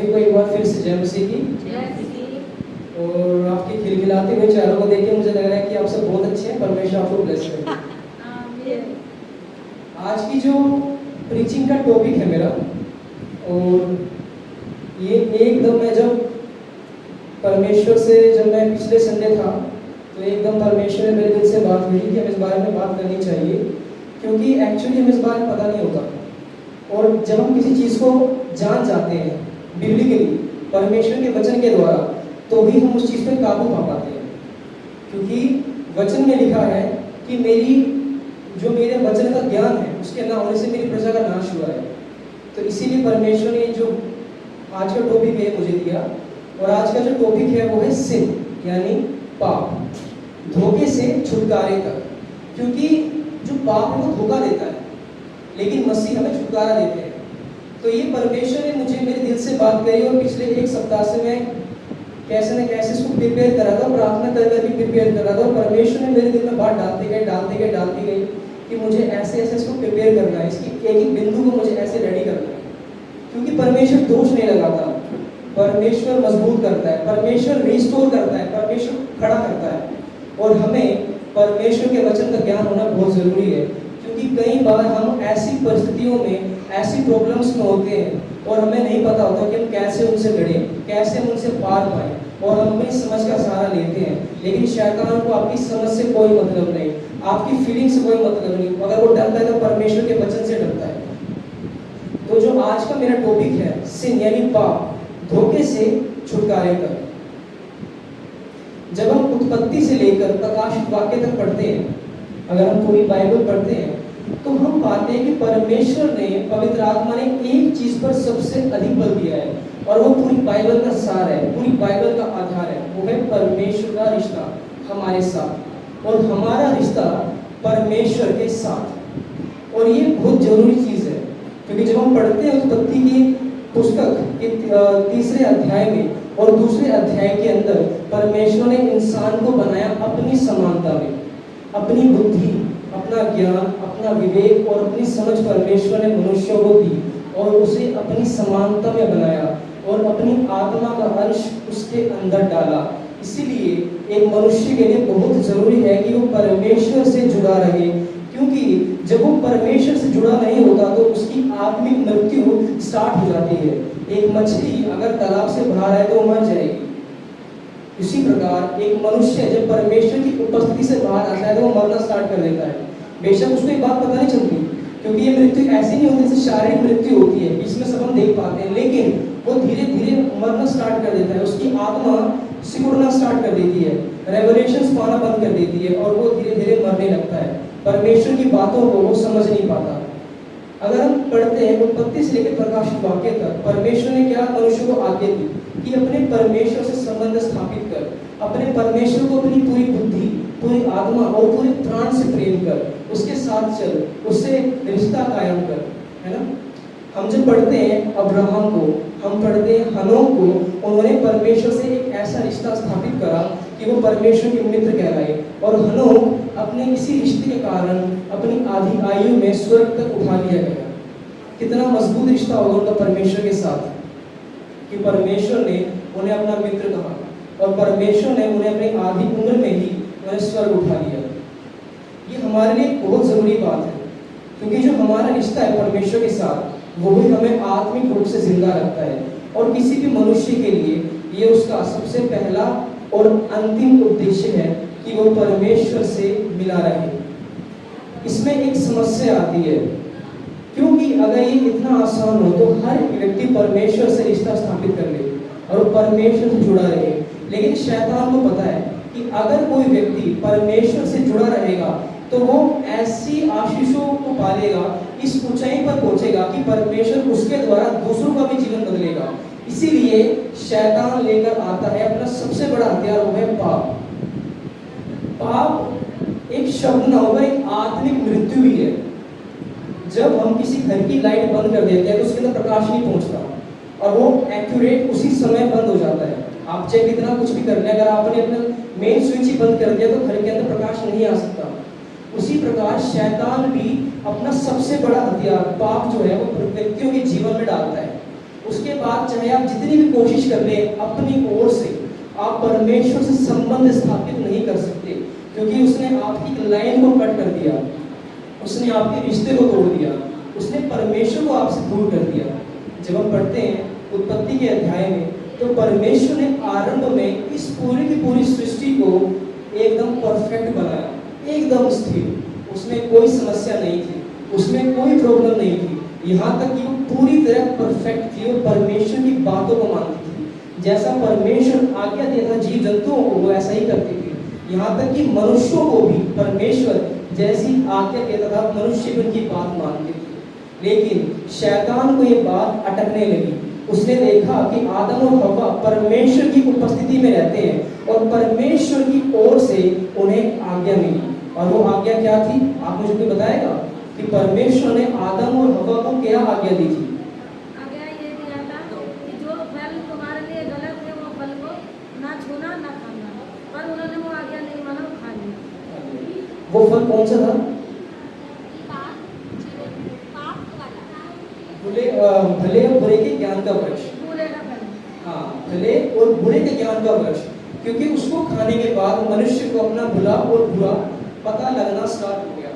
सभी को एक बार फिर से जय मसीह की। और आपके खिलखिलाते हुए चेहरों को देख के मुझे लग रहा है कि आप सब बहुत अच्छे हैं। परमेश्वर आपको ब्लेस करे। आज की जो प्रीचिंग का टॉपिक है मेरा, और ये एकदम मैं जब परमेश्वर से जब मैं पिछले संडे था तो एकदम परमेश्वर ने मेरे दिल से बात हुई कि हम इस बारे में बात करनी चाहिए, क्योंकि एक्चुअली हमें इस बारे में पता नहीं होता। और जब हम किसी चीज़ को जान जाते हैं बिब्लिकली परमेश्वर के वचन के द्वारा, तो ही हम उस चीज़ पर काबू पा पाते हैं। क्योंकि वचन में लिखा है कि मेरे वचन का ज्ञान है उसके ना होने से मेरी प्रजा का नाश हुआ है। तो इसीलिए परमेश्वर ने जो आज का टॉपिक है मुझे दिया, और आज का जो टॉपिक है वो है सिन, यानी पाप, धोखे से छुटकारे तक। क्योंकि जो पाप है वो धोखा देता है, लेकिन मसीह हमें छुटकारा देते हैं। तो ये परमेश्वर ने मुझे मेरे दिल से बात करी, और पिछले एक सप्ताह से मैं कैसे न कैसे इसको प्रिपेयर करा था, प्रार्थना कर भी प्रिपेयर करा था। और परमेश्वर ने मेरे दिल में बात डालते गए कि मुझे ऐसे इसको प्रिपेयर करना है, इसकी एक बिंदु को मुझे ऐसे रेडी करना है। क्योंकि परमेश्वर दोष नहीं लगाता, परमेश्वर मजबूत करता है, परमेश्वर रिस्टोर करता है, परमेश्वर खड़ा करता है। और हमें परमेश्वर के वचन का ज्ञान होना बहुत जरूरी है। क्योंकि कई बार हम ऐसी परिस्थितियों में, ऐसी प्रॉब्लम्स में होते हैं और हमें नहीं पता होता कि हम कैसे उनसे लड़ें, कैसे हम उनसे पार पाएं, और हम अपनी समझ का सहारा लेते हैं। लेकिन शैतान को आपकी समझ से कोई मतलब नहीं, आपकी फीलिंग से कोई मतलब नहीं। अगर वो डरता है तो परमेश्वर के वचन से डरता है। तो जो आज का मेरा टॉपिक है सिन यानी पाप, धोखे से छुटकारे तक। जब हम उत्पत्ति से लेकर प्रकाशित वाक्य तक पढ़ते हैं, अगर हम पूरी बाइबल पढ़ते हैं, तो हम पाते हैं कि परमेश्वर ने, पवित्र आत्मा ने एक चीज पर सबसे अधिक बल दिया है, और वो पूरी बाइबल का सार है, पूरी बाइबल का आधार है। वो है परमेश्वर का रिश्ता हमारे साथ, और हमारा रिश्ता परमेश्वर के साथ। और ये बहुत जरूरी चीज है, क्योंकि जब हम पढ़ते हैं उत्पत्ति की पुस्तक के तीसरे अध्याय में और दूसरे अध्याय के अंदर, परमेश्वर ने इंसान को बनाया अपनी समानता में। अपनी बुद्धि, अपना ज्ञान, अपना विवेक और अपनी समझ परमेश्वर ने मनुष्यों को दी, और उसे अपनी समानता में बनाया, और अपनी आत्मा का अंश उसके अंदर डाला। इसीलिए एक मनुष्य के लिए बहुत जरूरी है कि वो परमेश्वर से जुड़ा रहे, क्योंकि जब वो परमेश्वर से जुड़ा नहीं होता तो उसकी आत्मिक मृत्यु स्टार्ट हो जाती है। एक मछली अगर तालाब से बाहर आए तो मर जाएगी। इसी प्रकार एक मनुष्य जब परमेश्वर की उपस्थिति से बाहर आता है तो वो मरना स्टार्ट कर देता है। बेशक उसको एक बात पता नहीं चलती, क्योंकि ये मृत्यु ऐसी नहीं होती जैसे शारीरिक मृत्यु होती है, इसमें सब हम देख पाते हैं, लेकिन वो धीरे धीरे मरना स्टार्ट कर देता है। उसकी आत्मा सिकुड़ना स्टार्ट कर देती है, रेवलेशंस पाना बंद कर देती है, और वो धीरे धीरे मरने लगता है। परमेश्वर की बातों को वो समझ नहीं पाता। अगर हम पढ़ते हैं उत्पत्ति से लेकर प्रकाशित वाक्य तक, परमेश्वर ने क्या मनुष्य को आज्ञा दी कि अपने परमेश्वर से संबंध स्थापित कर, अपने परमेश्वर को अपनी पूरी बुद्धि, पूरी आत्मा और पूरे प्राण से प्रेम कर, उसके साथ चल, उससे रिश्ता कायम कर, है ना। हम जब पढ़ते हैं अब्राहम को, हम पढ़ते हैं हनोक को, उन्होंने परमेश्वर से एक ऐसा रिश्ता स्थापित करा कि वो परमेश्वर के मित्र कहलाए। और हनोक अपने इसी रिश्ते के कारण अपनी आधी आयु में स्वर्ग तक उठा लिया गया। कितना मजबूत रिश्ता होगा उनका परमेश्वर के साथ, कि परमेश्वर ने उन्हें अपना मित्र कहा, और परमेश्वर ने उन्हें अपनी आधी उम्र में ही उन्हें स्वर्ग उठा लिया। ये हमारे लिए बहुत जरूरी बात है, क्योंकि जो हमारा रिश्ता है परमेश्वर के साथ, वो भी हमें आत्मिक रूप से जिंदा रखता है। और किसी भी मनुष्य के लिए ये उसका सबसे पहला और अंतिम उद्देश्य है कि वो परमेश्वर से मिला रहे। इसमें एक समस्या आती है, क्योंकि अगर ये इतना आसान हो तो हर व्यक्ति परमेश्वर से रिश्ता स्थापित कर ले और परमेश्वर से जुड़ा रहे। लेकिन शैतान को पता है कि अगर कोई व्यक्ति परमेश्वर से जुड़ा रहेगा तो वो ऐसी आशीषों को पालेगा, इस ऊंचाई पर पहुंचेगा कि परमेश्वर उसके द्वारा दूसरों का भी जीवन बदलेगा। इसीलिए शैतान लेकर आता है अपना सबसे बड़ा हथियार, वो है पाप। पाप एक शब्द ना होगा, एक आत्मिक मृत्यु भी है। जब हम किसी घर की लाइट बंद कर देते हैं तो उसके अंदर प्रकाश नहीं पहुंचता, और वो एक्यूरेट उसी समय बंद हो जाता है। आप चाहे कितना कुछ भी कर लें, अगर आपने अपना मेन स्विच ही बंद कर दिया तो घर के अंदर प्रकाश नहीं आ सकता। उसी प्रकार शैतान भी अपना सबसे बड़ा हथियार पाप जो है वो व्यक्तियों के जीवन में डालता है। उसके बाद चाहे आप जितनी भी कोशिश कर ले अपनी ओर से, आप परमेश्वर से संबंध स्थापित नहीं कर सकते, क्योंकि उसने आपकी लाइन को कट कर दिया, उसने आपके रिश्ते को तोड़ दिया, उसने परमेश्वर को आपसे दूर कर दिया। जब हम पढ़ते हैं उत्पत्ति के अध्याय में, तो परमेश्वर ने आरंभ में इस पूरी की पूरी सृष्टि को एकदम परफेक्ट बनाया, एकदम स्थिर, उसमें कोई समस्या नहीं थी, उसमें कोई प्रॉब्लम नहीं थी, यहाँ तक कि वो पूरी तरह परफेक्ट थी और परमेश्वर की बातों को मानती थी। जैसा परमेश्वर आज्ञा देता जीव जंतुओं को, वो ऐसा ही करती थी। यहाँ तक कि मनुष्यों को भी परमेश्वर जैसी आज्ञा देता था, मनुष्य भी उनकी बात मानते थे। लेकिन शैतान को ये बात अटकने लगी। उसने देखा कि आदम और हव्वा परमेश्वर की उपस्थिति में रहते हैं और परमेश्वर की ओर से उन्हें आज्ञा मिली। और वो आज्ञा क्या थी? आप मुझे कोई बताएगा कि परमेश्वर ने आदम और हव्वा को क्या आज्ञा दी थी? आज्ञा ये दिया था कि जो फल तुम्हारे लिए गलत है वो फल को ना छूना ना खाना, पर उन्होंने वो आज्ञा नहीं माना, खा लिया। वो फल कौन सा था? भले और बुरे के ज्ञान का वृक्ष। हाँ, भले और बुरे के ज्ञान का वृक्ष, क्योंकि उसको खाने के बाद मनुष्य को अपना भला और बुरा पता लगना स्टार्ट हो गया।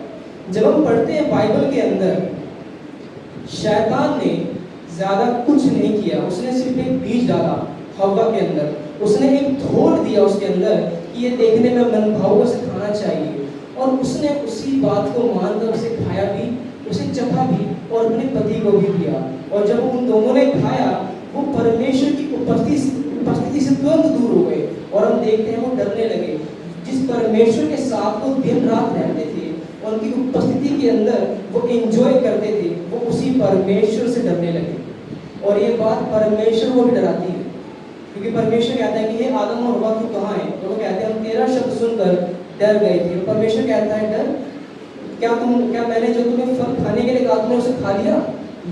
जब हम पढ़ते हैं बाइबल के अंदर, शैतान ने ज्यादा कुछ नहीं किया, उसने सिर्फ एक बीज डाला हव्वा के अंदर, उसने एक थोड़ दिया उसके अंदर कि ये देखने में मनभावों से खाना चाहिए, और उसने उसी बात को मानकर उसे खाया भी, उसे चखा भी और अपने पति को भी दिया। और जब उन दोनों ने खाया, वो परमेश्वर की उपस्थिति से तुरंत दूर हो गए और हम देखते हैं वो डरने लगे। जिस परमेश्वर के साथ वो दिन रात रहते थे, उनकी उपस्थिति के अंदर वो एंजॉय करते थे, वो उसी परमेश्वर से डरने लगे। और ये बात परमेश्वर को भी डराती है, क्योंकि परमेश्वर कहता है कि ये आदम और हव्वा तू कहाँ है? तो वो कहते हैं हम तेरा शब्द सुनकर डर गए थे। परमेश्वर कहता है डर क्या मैंने जो तुम्हें फल खाने के लिए कहा तुमने उसे खा लिया?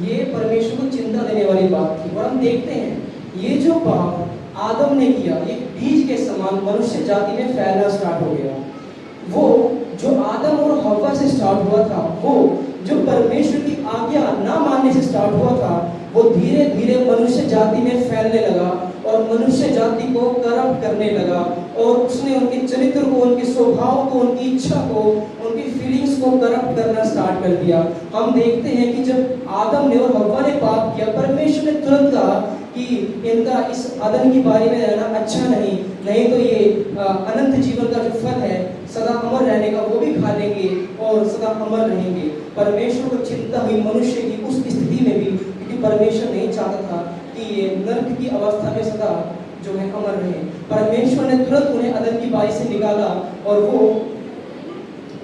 ये परमेश्वर को चिंता देने वाली बात थी। और हम देखते हैं ये जो पाप आदम ने किया, एक बीज के समान मनुष्य जाति में फैलना स्टार्ट हो गया। वो जो आदम और हव्वा से स्टार्ट हुआ था, वो जो परमेश्वर की आज्ञा ना मानने से स्टार्ट हुआ था, वो धीरे धीरे मनुष्य जाति में फैलने लगा और मनुष्य जाति को करप्ट करने लगा। और उसने उनके चरित्र को, उनके स्वभाव को, उनकी इच्छा को, उनकी फीलिंग्स को करप्ट करना स्टार्ट कर दिया। हम देखते हैं कि जब आदम ने और हव्वा ने पाप किया, परमेश्वर ने तुरंत कहा कि इनका इस अदन की बारी में रहना अच्छा नहीं तो ये अनंत जीवन का जो फल है सदा अमर रहने का, वो भी खा लेंगे और सदा अमर रहेंगे। परमेश्वर को चिंता हुई मनुष्य की उस स्थिति में भी, क्योंकि परमेश्वर नहीं चाहता था कि ये नर्क की अवस्था में सदा जो है अमर रहे। परमेश्वर ने तुरंत उन्हें अदन की बारी से निकाला और वो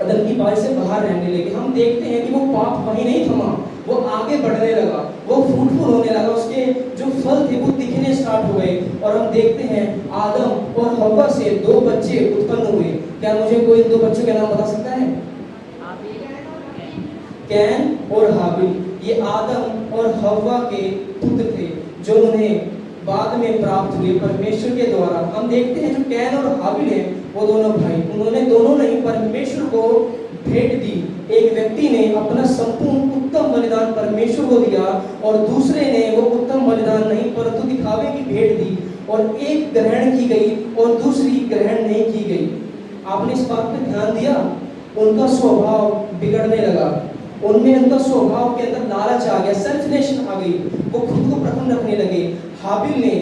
अदन की बारी से बाहर रहने लगे। हम देखते हैं कि वो पाप वहीं नहीं थमा, वो आगे बढ़ने लगा, वो फ्रूटफुल होने लगा, उसके जो फल थे वो दिखने स्टार्ट हुए। और हम देखते हैं आदम और हव्वा से 2 बच्चे उत्पन्न हुए। क्या मुझे कोई इन 2 बच्चों के नाम बता सकता है? कैन और हाबिल। ये आदम और हव्वा के पुत्र थे जो उन्हें बाद में प्राप्त हुए परमेश्वर के द्वारा। हम देखते हैं जो कैन और हाबिल हैं, वो दोनों भाई, उन्होंने दोनों ने परमेश्वर को भेंट दी। एक व्यक्ति ने अपना संपूर्ण उत्तम बलिदान परमेश्वर को दिया और दूसरे ने वो उत्तम बलिदान नहीं परंतु दिखावे की भेंट दी, और एक ग्रहण की गई और दूसरी ग्रहण नहीं की गई। आपने इस बात पे ध्यान दिया? उनका स्वभाव बिगड़ने लगा, उनमें उनका स्वभाव के अंदर लालच आ गया, सेल्फनेस आ गई, वो खुद को प्रथम रखने लगे। हाबिल ने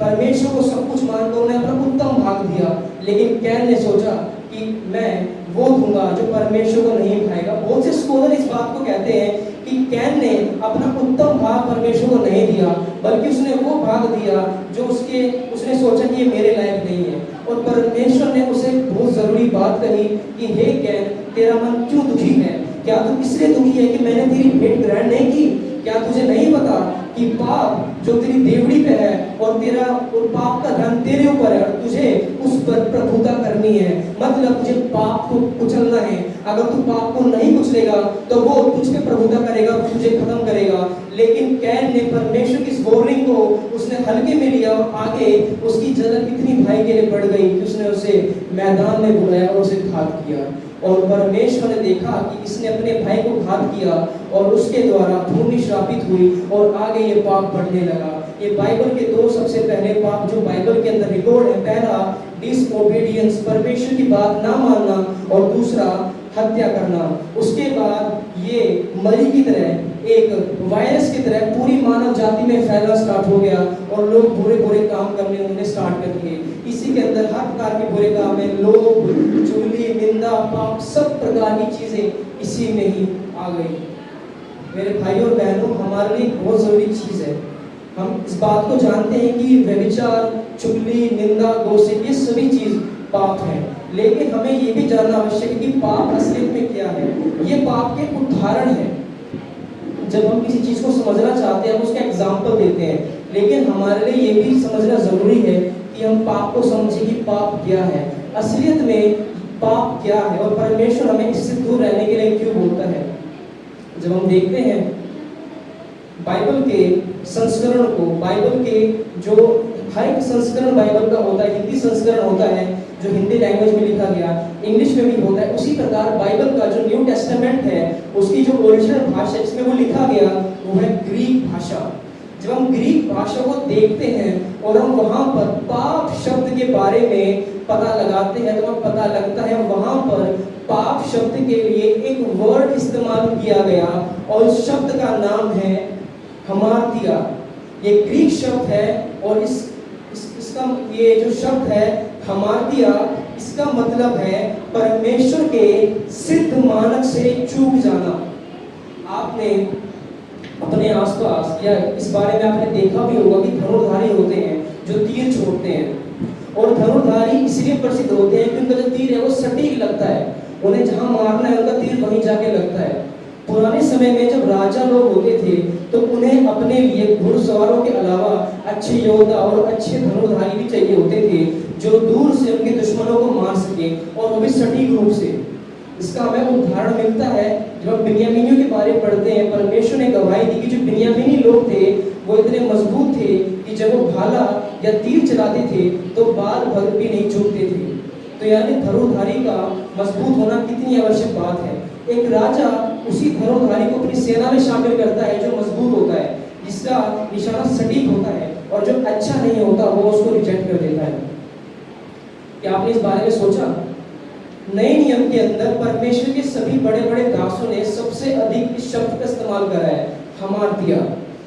परमेश्वर को सब कुछ मानकर उन्हें अपना उत्तम भाग दिया, लेकिन कैन ने सोचा कि मैं वो दूंगा जो परमेश्वर को नहीं भाएगा। बहुत से स्कॉलर इस बात को कहते हैं कि कैन ने अपना उत्तम भाग परमेश्वर को नहीं दिया, बल्कि उसने वो भाग दिया जो उसने सोचा कि ये मेरे लायक नहीं है। और परमेश्वर ने उसे बहुत जरूरी बात कही कि हे कैन, तेरा मन क्यों दुखी है? क्या तू इसलिए दुखी है कि मैंने तेरी भेंट ग्रहण नहीं की? क्या तुझे नहीं पता कि पाप जो तेरी देवड़ी पे है और तेरा और पाप का ध्यान तेरे ऊपर है और तुझे उस पर प्रभुता करनी है, मतलब तुझे पाप को कुचलना है। अगर तू पाप को नहीं कुचलेगा तो वो तुझ पे प्रभुता करेगा, तुझे खत्म करेगा। लेकिन कैन ने परमेश्वर की इस वार्निंग को उसने हल्के में लिया और आगे उसकी जलन इतनी भाई के लिए बढ़ गई कि उसने उसे मैदान में बुलाया और उसे घात किया। और परमेश्वर ने देखा कि इसने अपने भाई को घात किया और उसके द्वारा भूमि श्रापित हुई और आगे ये पाप बढ़ने लगा। ये बाइबल के 2 सबसे पहले पाप जो बाइबल के अंदर रिकॉर्ड है, पहला डिसओबीडियंस, परमेश्वर की बात ना मानना, और दूसरा हत्या करना। उसके बाद ये मरी की तरह एक वायरस की तरह पूरी मानव जाति में फैलना स्टार्ट हो गया और लोग बुरे बुरे काम करने उन्होंने स्टार्ट कर दिए। इसी के अंदर हर प्रकार के बुरे काम है, लोभ, चुगली, निंदा, पाप, सब प्रकार की चीजें इसी में ही आ गई। मेरे भाई और बहनों, हमारे लिए बहुत जरूरी चीज है, हम इस बात को जानते हैं कि व्यभिचार, चुगली, निंदा, गोसिप, ये सभी चीज पाप है, लेकिन हमें ये भी जानना आवश्यक है कि पाप असलियत में क्या है। ये पाप के उदाहरण है। जब हम किसी चीज को समझना चाहते हैं हम उसका एग्जाम्पल देते हैं, लेकिन हमारे लिए ये भी समझना जरूरी है कि हम पाप को समझें कि पाप क्या है, असलियत में पाप क्या है, और परमेश्वर हमें इससे दूर रहने के लिए क्यों बोलता है। जब हम देखते हैं बाइबल के संस्करण को, बाइबल के जो हर एक संस्करण बाइबल का होता है, हिंदी संस्करण होता है जो हिंदी लैंग्वेज में लिखा गया, इंग्लिश में भी होता है, उसी प्रकार बाइबल का जो न्यू टेस्टामेंट है उसकी जो ओरिजिनल भाषा जिसमें वो लिखा गया वो है ग्रीक भाषा। जब हम ग्रीक भाषा को देखते हैं और हम वहां पर पाप शब्द के बारे में पता लगाते हैं तो हमें पता लगता है वहां पर पाप शब्द के लिए एक वर्ड इस्तेमाल किया गया और उस शब्द का नाम है हमार्तिया। ये ग्रीक शब्द है और इसका ये जो शब्द है हमार्तिया, इसका मतलब है परमेश्वर के सिद्ध मानक से चूक जाना। आपने अपने आसपास या इस बारे में आपने देखा भी होगा कि धनुर्धारी होते हैं जो तीर छोड़ते हैं, और धनुर्धारी इसलिए प्रसिद्ध होते हैं कि उनका जो तीर है वो सटीक लगता है, उन्हें जहां मारना है उनका तीर वहीं जाके लगता है। पुराने समय में जब राजा लोग होते थे तो उन्हें अपने लिए घुड़सवारों के अलावा अच्छे योद्धा और अच्छे धनुर्धारी भी चाहिए होते थे जो दूर से उनके दुश्मनों को मार सके, और वो भी सटीक रूप से। इसका हमें उदाहरण मिलता है जब हम बिन्यामीनियों के बारे में पढ़ते हैं। परमेश्वर ने गवाही दी कि जो बिन्यामीनी लोग थे वो इतने मजबूत थे कि जब वो भाला या तीर चलाते थे तो बाल भर भी नहीं चूकते थे। तो यानी धनुर्धारी का मजबूत होना कितनी आवश्यक बात है। एक राजा उसी धनुर्धारी को अपनी सेना में शामिल करता है जो मजबूत होता है, जिसका निशाना सटीक होता है, और जो अच्छा नहीं होता वो उसको रिजेक्ट कर देता है। क्या आपने इस बारे में सोचा? नए नियम के अंदर परमेश्वर के सभी बड़े बड़े दासों ने सबसे अधिक इस शब्द का इस्तेमाल करा है, हमार्तिया,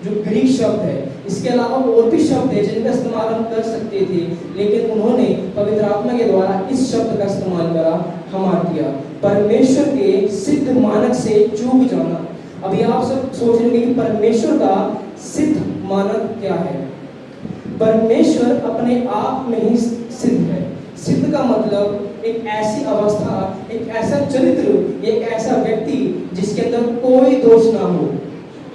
जो ग्रीक शब्द है। इसके अलावा और भी शब्द है जिनका इस्तेमाल हम कर सकते थे, लेकिन उन्होंने पवित्र आत्मा के द्वारा इस शब्द का इस्तेमाल करा, हमार्तिया, परमेश्वर के सिद्ध मानक से चूक जाना। अभी आप सब सोच रहे कि परमेश्वर का सिद्ध मानक क्या है। परमेश्वर अपने आप में ही सिद्ध है। सिद्ध का मतलब एक ऐसी अवस्था, एक ऐसा चरित्र, एक ऐसा व्यक्ति जिसके अंदर कोई दोष ना हो।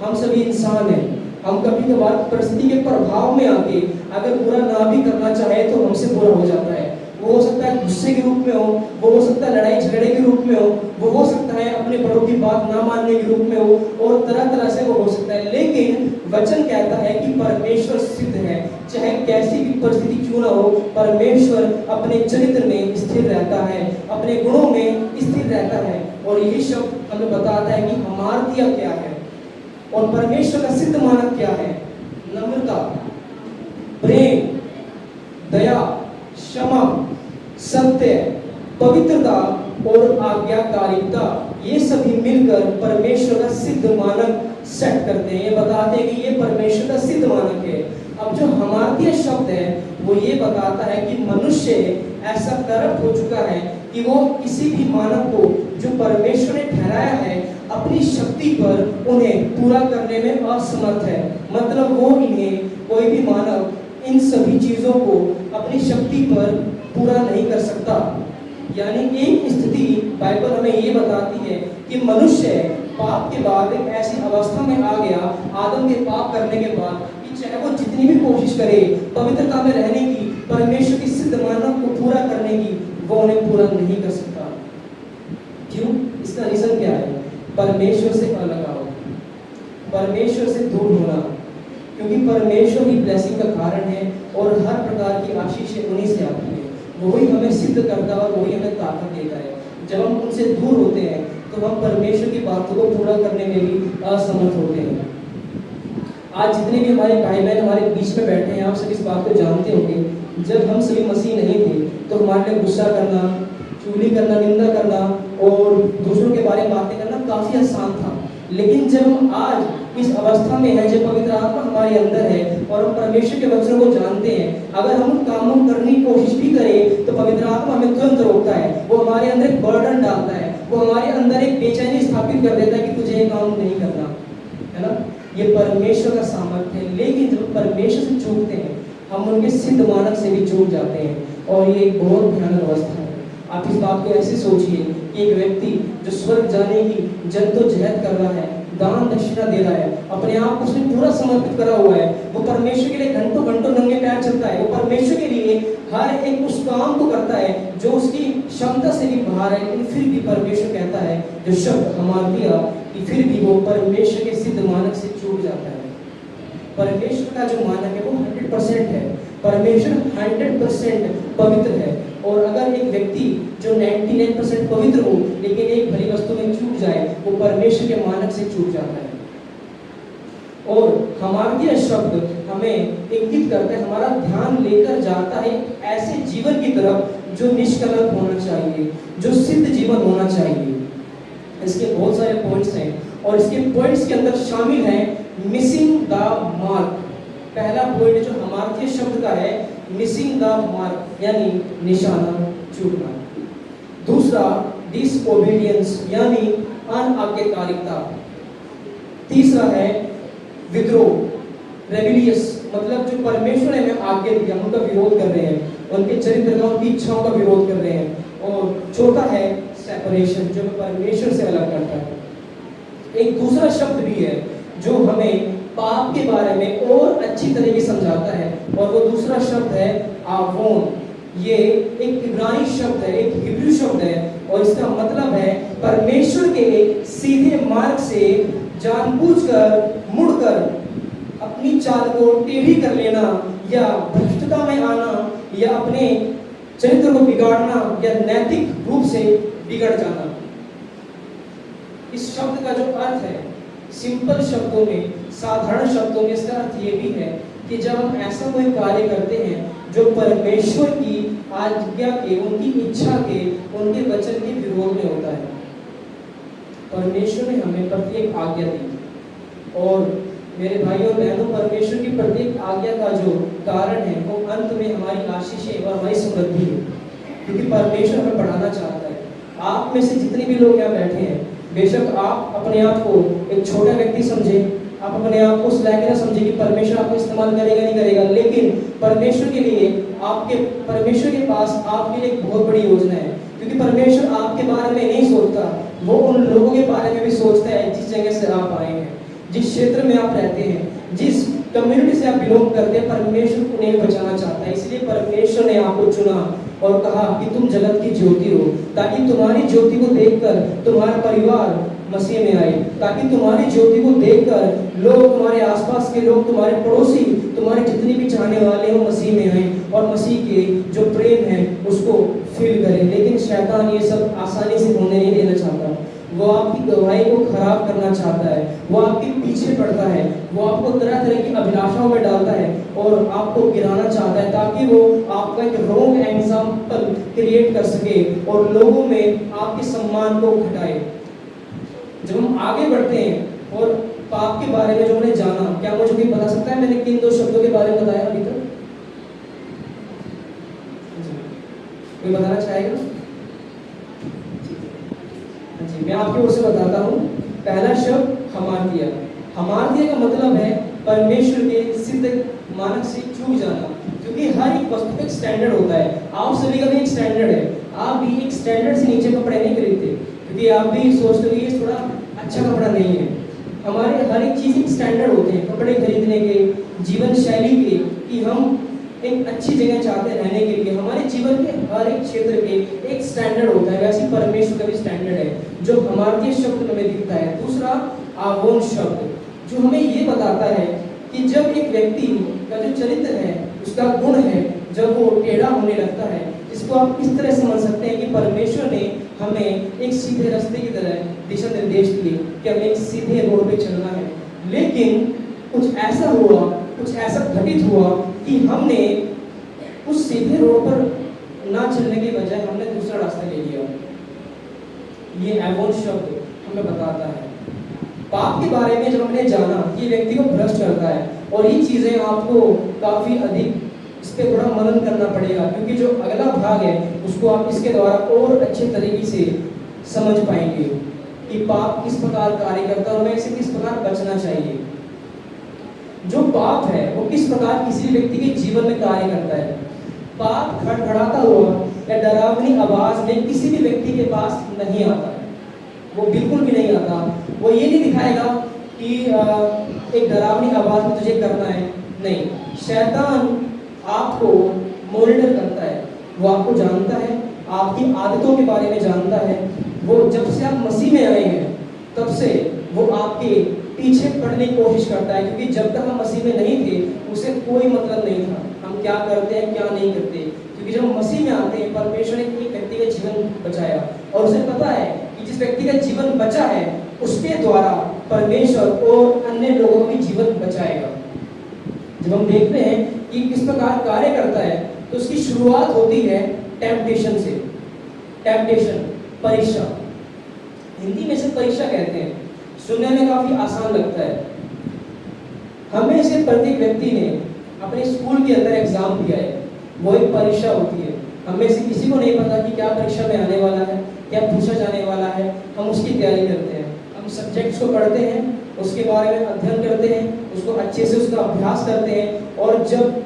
हम सभी इंसान हैं, हम कभी कभार परिस्थिति के प्रभाव में आके अगर बुरा ना भी करना चाहे तो हमसे बुरा हो जाता है। वो हो सकता है गुस्से के रूप में हो, वो हो सकता है लड़ाई झगड़े के रूप में हो सकता है अपने बड़ों की बात ना मानने के रूप में हो, और तरह तरह से वो हो सकता है। लेकिन वचन कहता है कि परमेश्वर सिद्ध है, चाहे कैसी भी परिस्थिति क्यों ना हो, परमेश्वर अपने चरित्र में स्थिर रहता है, अपने गुणों में स्थिर रहता है। और यही शब्द हमें बताता है कि हमार्तिया क्या है और परमेश्वर का सिद्ध मानक क्या है। नम्रता, प्रेम, दया, क्षमा, सत्य, पवित्रता और आज्ञाकारिता, ये सभी मिलकर परमेश्वर का सिद्ध मानक सेट करते हैं। ये बताते हैं कि ये परमेश्वर का सिद्ध मानक है। अब जो हमार्तिया शब्द है वो ये बताता है कि मनुष्य ऐसा करप्ट हो चुका है कि वो किसी भी मानक को जो परमेश्वर ने ठहराया है अपनी शक्ति पर उन्हें पूरा करने में असमर्थ है। मतलब वो इन्हें, कोई भी मानव इन सभी चीजों को अपनी शक्ति पर पूरा नहीं कर सकता। यानी एक स्थिति बाइबल हमें ये बताती है कि मनुष्य पाप के बाद एक ऐसी अवस्था में आ गया, आदम के पाप करने के बाद, कि चाहे वो जितनी भी कोशिश करे पवित्रता में रहने की, परमेश्वर की सिद्ध मानक को पूरा करने की, वो उन्हें पूरा नहीं कर सकता। क्यों? इसका रीजन क्या है? परमेश्वर से अलग आओ, परमेश्वर से दूर होना, क्योंकि परमेश्वर ही ब्लेसिंग का कारण है और हर प्रकार की आशीष उन्हीं से आती है। वही हमें सिद्ध करता है और वही हमें ताकत देता है। जब हम उनसे दूर होते हैं तो हम परमेश्वर की बातों को पूरा करने में भी असमर्थ होते हैं। आज जितने भी हमारे भाई बहन हमारे बीच में बैठे हैं, आप सब इस बात को जानते होंगे, जब हम सभी मसीह नहीं थे तो हमारे लिए गुस्सा करना, चुगली करना, निंदा करना और दूसरों के बारे में बातें करना काफ़ी आसान था। लेकिन जब हम आज इस अवस्था में हैं, जब पवित्र आत्मा हमारे अंदर है और हम परमेश्वर के वचनों को जानते हैं, अगर हम उन कामों को करने की कोशिश भी करें तो पवित्र आत्मा हमें तुरंत रोकता है। वो हमारे अंदर एक बर्डन डालता है, वो हमारे अंदर एक बेचैनी स्थापित कर देता है कि तुझे ये काम नहीं करना है ना। ये परमेश्वर का सामर्थ्य है। लेकिन जब परमेश्वर से चूकते हैं, हम उनके सिद्ध मानक से भी चूक जाते हैं और ये एक बहुत भयानक अवस्था है। आप इस बात को ऐसे सोचिए कि एक व्यक्ति जो स्वर्ग जाने की जद्दोजहद कर रहा है, दान दक्षिणा दे रहा है, अपने आप को उसने पूरा समर्पित करा हुआ है, वो परमेश्वर के लिए घंटों घंटों नंगे पैर चलता है, वो परमेश्वर के लिए हर एक उस काम को करता है जो उसकी क्षमता से भी बाहर है, लेकिन फिर भी परमेश्वर कहता है जो शब्द हमारा दिया कि फिर भी वो परमेश्वर के सिद्ध मानक से चूक जाता है। परमेश्वर का जो मानक है वो 100% है। परमेश्वर 100% पवित्र है। और अगर एक व्यक्ति जो 99% पवित्र हो लेकिन एक भली वस्तु में चूक जाए, वो परमेश्वर के मानक से चूक जाता है। और हमारा यह शब्द हमें इंगित करता है, हमारा ध्यान लेकर जाता है ऐसे जीवन की तरफ जो निष्कलंक होना चाहिए, जो सिद्ध जीवन होना चाहिए। इसके बहुत सारे पॉइंट्स हैं और इसके पॉइंट्स के अंदर शामिल है मिसिंग द मार्क। पहला पॉइंट जो हमारे शब्द का है मिसिंग द मार्क, यानी निशाना चूकना। दूसरा डिसओबीडियंस, यानी अनाज्ञाकारिता। तीसरा है विद्रोह, रेबिलियस, मतलब जो परमेश्वर ने हमें आज्ञा दिया उनका विरोध कर रहे हैं, उनके चरित्र का, उनकी इच्छाओं का विरोध कर रहे हैं। और चौथा है सेपरेशन, जो परमेश्वर से अलग करता है। एक दूसरा शब्द भी है जो हमें पाप के बारे में और अच्छी तरीके से समझाता है, और वो दूसरा शब्द है आवोन। ये एक इब्रानी शब्द है, एक हिब्रू शब्द है, और इसका मतलब है परमेश्वर के सीधे मार्ग से जानबूझकर मुड़कर अपनी चाल को टेढ़ी कर लेना, या भ्रष्टता में आना, या अपने चरित्र को बिगाड़ना, या नैतिक रूप से बिगड़ जाना। इस शब्द का जो अर्थ है, सिंपल शब्दों में, साधारण शब्दों में, इसका अर्थ ये भी है कि जब हम ऐसा कोई कार्य करते हैं जो परमेश्वर की आज्ञा के, उनकी इच्छा के, उनके वचन के विरोध में होता है। परमेश्वर ने हमें प्रत्येक आज्ञा दी, और मेरे भाइयों और बहनों, परमेश्वर की प्रत्येक आज्ञा का जो कारण है वो अंत में हमारी आशीषें और हमारी समृद्धि है, क्योंकि परमेश्वर हमें बढ़ाना चाहता है। आप में से जितने भी लोग यहाँ बैठे हैं, बेशक आप अपने आप को एक छोटा व्यक्ति समझें, आप अपने आप को उस लायक न समझें कि परमेश्वर आपको इस्तेमाल करेगा नहीं करेगा, लेकिन परमेश्वर के लिए परमेश्वर के पास आपके लिए एक बहुत बड़ी योजना है, क्योंकि परमेश्वर आपके बारे में नहीं सोचता, वो उन लोगों के बारे में भी सोचता है जिस जगह से आप आए हैं, जिस क्षेत्र में आप रहते हैं, जिस कम्युनिटी से आप बिलोंग करते हैं। परमेश्वर उन्हें बचाना चाहता है, इसलिए परमेश्वर ने आपको चुना और कहा कि तुम जगत की ज्योति हो, ताकि तुम्हारी ज्योति को देखकर तुम्हारा परिवार मसीह में आए, ताकि तुम्हारी ज्योति को देखकर लोग, तुम्हारे आसपास के लोग, तुम्हारे पड़ोसी, तुम्हारे जितने भी चाहने वाले हो मसीह में आए और मसीह के जो प्रेम है उसको फील करें। लेकिन शैतान ये सब आसानी से होने नहीं देना चाहता। वो आपकी गवाही को खराब करना चाहता है, वो आपके पीछे पड़ता है, वो आपको तरह तरह की अभिलाषाओं में डालता है और आपको गिराना चाहता है, ताकि वो आपका एक रॉन्ग एग्जाम्पल क्रिएट कर सके और लोगों में आपके सम्मान को घटाए। जब हम आगे बढ़ते हैं और पाप के बारे में जो हमने जाना, क्या मुझे कोई बता सकता है मैंने किन दो शब्दों के बारे में बताया अभी तक? कोई बताना चाहेगा? जी, मैं आपकी ओर से बताता हूँ। पहला शब्द हमार्तिया। हमार्तिया का मतलब है परमेश्वर के सिद्ध मानक से चूक जाना, क्योंकि हर एक वस्तु का एक स्टैंडर्ड होता है। आप सभी का भी एक स्टैंडर्ड है, आप भी एक स्टैंडर्ड से नीचे कपड़े नहीं खरीदते, क्योंकि आप भी सोचते हो ये थोड़ा अच्छा कपड़ा नहीं है। हमारे हर एक चीज़ एक स्टैंडर्ड होते हैं, कपड़े खरीदने के, जीवन शैली के, कि हम एक अच्छी जगह चाहते हैं रहने के लिए। हमारे जीवन के हर एक क्षेत्र के एक स्टैंडर्ड होता है, वैसे परमेश्वर का भी स्टैंडर्ड है जो हमारे शब्द में दिखता है। दूसरा आवोन शब्द, जो हमें ये बताता है कि जब एक व्यक्ति का जो चरित्र है, उसका गुण है, जब वो टेढ़ा होने लगता है, इसको आप इस तरह समझ सकते हैं कि परमेश्वर ने हमें एक सीधे रास्ते की तरह दिशा निर्देश दिए कि हमें एक सीधे रोड पे चलना है, लेकिन कुछ ऐसा हुआ, कुछ ऐसा घटित हुआ कि हमने उस सीधे रोड पर ना चलने के बजाय हमने दूसरा रास्ता ले लिया। ये एवोन शब्द हमें बताता है पाप के बारे में। जब हमने जाना कि व्यक्ति को भ्रष्ट करता है, और ये चीजें आपको काफी अधिक इस पे थोड़ा मनन करना पड़ेगा, क्योंकि जो अगला भाग है उसको आप इसके द्वारा और अच्छे तरीके से समझ पाएंगे कि पाप किस प्रकार कार्य करता है और हमें इसे किस प्रकार बचना चाहिए। जो पाप है वो किस प्रकार किसी व्यक्ति के जीवन में कार्य करता है। पाप खड़खड़ाता हुआ या डरावनी आवाज में किसी भी व्यक्ति के पास नहीं आता है, वो बिल्कुल भी नहीं आता। वो ये नहीं दिखाएगा कि एक डरावनी आवाज में तुझे करना है, नहीं। शैतान आपको मॉनिटर करता है, वो आपको जानता है, आपकी आदतों के बारे में जानता है। वो जब से आप मसीह में आए हैं तब से वो आपके पीछे पड़ने की कोशिश करता है, क्योंकि जब तक हम मसीह में नहीं थे उसे कोई मतलब नहीं था हम क्या करते हैं क्या नहीं करते। क्योंकि जब हम मसीह में आते हैं परमेश्वर ने एक व्यक्ति का जीवन बचाया, और उसे पता है कि जिस व्यक्ति का जीवन बचा है उसके द्वारा परमेश्वर और अन्य लोगों का भी जीवन बचाएगा। जब हम देखते हैं कि किस प्रकार कार्य करता है तो उसकी शुरुआत होती है टेम्पटेशन से। टेम्पटेशन, परीक्षा, हिंदी में से परीक्षा कहते हैं, सुनने में काफी आसान लगता है। हमें से प्रत्येक व्यक्ति ने अपने स्कूल के अंदर एग्जाम दिया है, वो एक परीक्षा होती है। हमें से किसी को नहीं पता कि क्या परीक्षा में आने वाला है, क्या पूछा जाने वाला है। हम उसकी तैयारी करते हैं, हम सब्जेक्ट्स को पढ़ते हैं, उसके बारे में अध्ययन करते हैं, उसको अच्छे से उसका अभ्यास करते हैं, और जब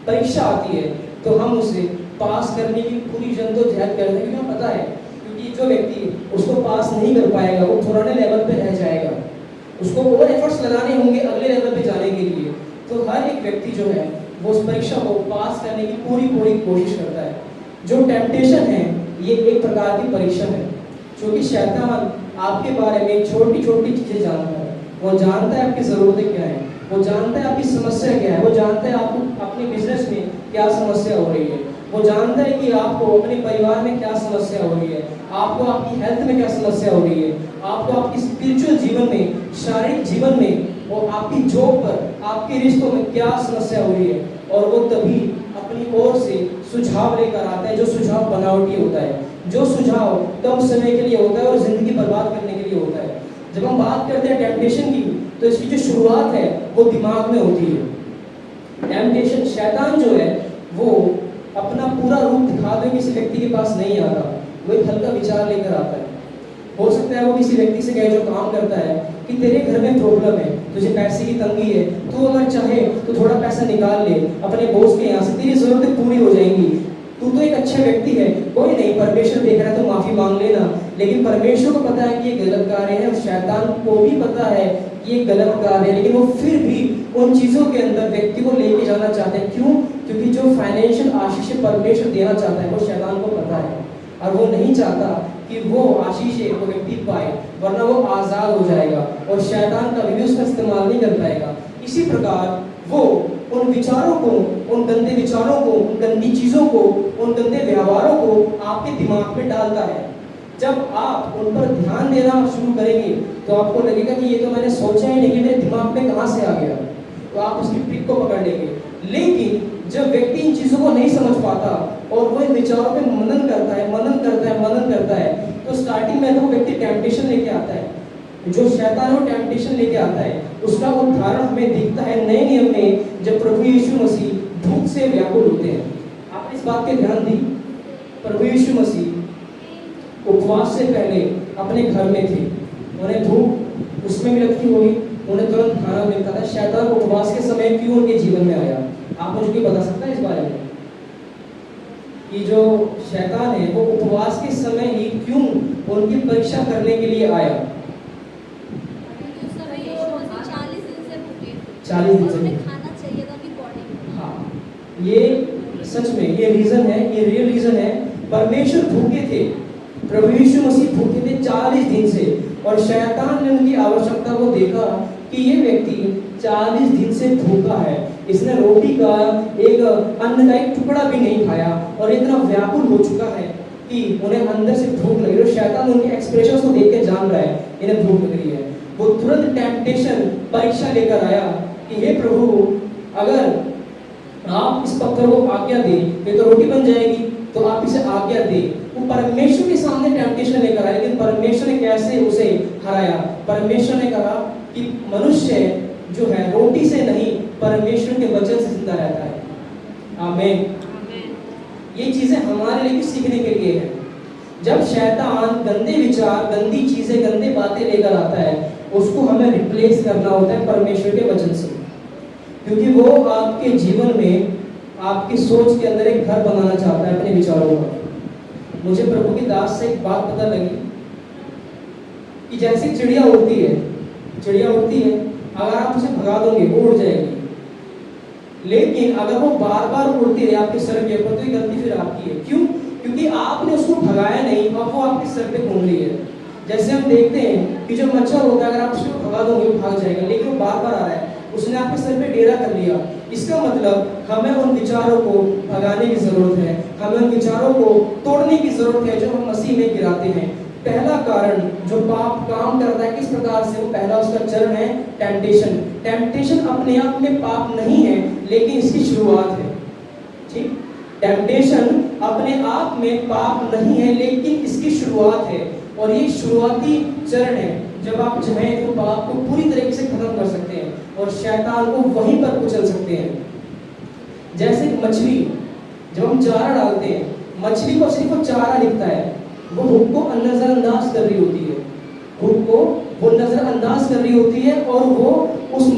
परीक्षा आती है तो हम उसे पास करने की पूरी जद्दोजहद करते हैं। क्योंकि पता है क्योंकि जो व्यक्ति उसको पास नहीं कर पाएगा वो पुराने लेवल पे रह जाएगा, उसको और एफर्ट्स लगाने होंगे अगले लेवल पे जाने के लिए। तो हर एक व्यक्ति जो है वो उस परीक्षा को पास करने की पूरी कोशिश करता है। जो टेम्पटेशन है ये एक प्रकार की परीक्षा है, क्योंकि शैतान आपके बारे में छोटी छोटी चीजें जानता है। वो जानता है आपकी ज़रूरतें क्या है, वो जानता है आपकी समस्या क्या है, वो जानता है आपको अपने बिजनेस में क्या समस्या हो रही है, वो जानता है कि आपको अपने परिवार में क्या समस्या हो रही है, आपको आपकी हेल्थ में क्या समस्या हो रही है, आपको आपकी स्पिरिचुअल जीवन में, शारीरिक जीवन में, और आपकी जॉब पर, आपके रिश्तों में क्या समस्या हो रही है। और वो तभी अपनी ओर से सुझाव लेकर आता है, जो सुझाव बनावटी होता है, जो सुझाव कम समय के लिए होता है और जिंदगी बर्बाद करने के लिए होता है। जब हम बात करते हैं टेम्पटेशन की तो इसकी जो शुरुआत है वो दिमाग में होती है। टेम्पटेशन, शैतान जो है वो अपना पूरा रूप दिखा दे किसी व्यक्ति के पास नहीं आता, वो एक हल्का विचार लेकर आता है। हो सकता है वो किसी व्यक्ति से कहे जो काम करता है कि तेरे घर में प्रॉब्लम है, तुझे पैसे की तंगी है, तू अगर चाहे तो थोड़ा पैसा निकाल ले अपने बॉस के यहाँ से, तेरी जरूरतें पूरी हो जाएंगी, तू तो एक अच्छा व्यक्ति है, कोई नहीं परमेश्वर देख रहा है तो माफी मांग लेना। लेकिन परमेश्वर को पता है कि ये गलत कार्य है, शैतान को भी पता है कि ये गलत कार्य है, लेकिन वो फिर भी उन चीजों के अंदर व्यक्ति को लेके जाना चाहते हैं। क्यों? क्योंकि जो फाइनेंशियल आशीष परमेश्वर देना चाहता है वो शैतान को पता है, और वो नहीं चाहता कि वो आशीष वो व्यक्ति पाए, वरना वो आजाद हो जाएगा और शैतान का भी उसका इस्तेमाल नहीं कर पाएगा। इसी प्रकार वो उन विचारों को, उन गंदे विचारों को, उन गंदी चीजों को, उन गंदे व्यवहारों को आपके दिमाग में डालता है। जब आप उन पर ध्यान देना शुरू करेंगे तो आपको लगेगा कि ये तो मैंने सोचा ही नहीं, मेरे दिमाग में कहाँ से आ गया, तो आप उसकी ट्रिक को पकड़ लेंगे। लेकिन जब व्यक्ति इन चीजों को नहीं समझ पाता और वो इन विचारों पे मनन करता है, तो स्टार्टिंग में तो वो व्यक्ति टेम्पटेशन लेके आता है। जो शैतान वो टेम्पटेशन लेके आता है उसका उदाहरण हमें दिखता है नए नियम में, जब प्रभु यीशु मसीह भूख से व्याकुल होते हैं। आपने इस बात पे ध्यान दी, प्रभु यीशु मसीह उपवास से पहले अपने घर में थे, उन्हें भूख उसमें भी लगती होगी, उन्हें तुरंत खाना मिलता था। शैतान उपवास के समय क्यों उनके जीवन में आया? आप मुझे कोई बता सकता है इस बारे में कि जो शैतान है वो उपवास के समय ही क्यों उनकी परीक्षा करने के लिए आया? 40 दिन से खाना चाहिए था उनकी बॉडी में। हाँ, ये सच में ये रीजन है, ये रियल रीजन है। परमेश्वर भूखे थे, प्रभु यीशु मसीह भूखे थे 40 दिन से, और शैतान ने उनकी आवश्यकता को देखा कि ये व्यक्ति 40 दिन से भूखा है, इसने रोटी का एक अन्न का एक टुकड़ा भी नहीं खाया और इतना व्याकुल हो चुका है कि उन्हें अंदर से भूख लगी। और शैतान उनके एक्सप्रेशंस को देख के जान रहा है इन्हें भूख लग रही है। वो तुरंत टेम्पटेशन परीक्षा लेकर आया कि हे प्रभु, अगर आप इस पत्थर को आज्ञा दें ये तो रोटी बन जाएगी, तो आप इसे आज्ञा दें। वो परमेश्वर के सामने टेम्पटेशन लेकर आया, लेकिन परमेश्वर ने कैसे उसे हराया? परमेश्वर ने कहा कि मनुष्य जो है रोटी से नहीं परमेश्वर के वचन से जिंदा रहता है। आमीन। ये चीजें हमारे लिए सीखने के लिए है। जब शैतान गंदे विचार, गंदी चीजें, गंदे बातें लेकर आता है, उसको हमें रिप्लेस करना होता है परमेश्वर के वचन से, क्योंकि वो आपके जीवन में, आपकी सोच के अंदर एक घर बनाना चाहता है अपने विचारों का। मुझे प्रभु की दास से एक बात पता लगी कि जैसे चिड़िया उड़ती है, अगर आप उसे भगा दोगे वो उड़ जाएगी, लेकिन अगर वो बार बार उड़ती रहे आपके सर के ऊपर, तो ये गलती फिर आपकी है। क्यों? क्योंकि आपने उसको भगाया नहीं, अब वो आपके सर पे घूम रही है। जैसे हम देखते हैं कि जो मच्छर होता है, अगर आप उसको भगा दोगे वो भाग जाएगा, लेकिन वो बार बार आ रहा है, उसने आपके सर पे डेरा कर लिया। इसका मतलब हमें उन विचारों को भगाने की जरूरत है, हमें उन विचारों को तोड़ने की जरूरत है जो हम मसीह में गिराते हैं। पहला कारण जो पाप काम करता है किस प्रकार से, वो पहला उसका चरण है टेम्पटेशन। टेम्पटेशन अपने आप में पाप नहीं है, लेकिन इसकी शुरुआत है। ठीक, टेम्पटेशन अपने आप में पाप नहीं है, लेकिन इसकी शुरुआत है, और ये शुरुआती चरण है। जब आप चाहें तो पाप को पूरी तरीके से खत्म कर सकते हैं और शैतान को वहीं पर कुचल सकते हैं। जैसे मछली, जब हम चारा डालते हैं, मछली को सिर्फ चारा दिखता है, वो हुक को नजरअंदाज कर रही होती है, हुक को वो नजरअंदाज कर रही होती है, और वो उस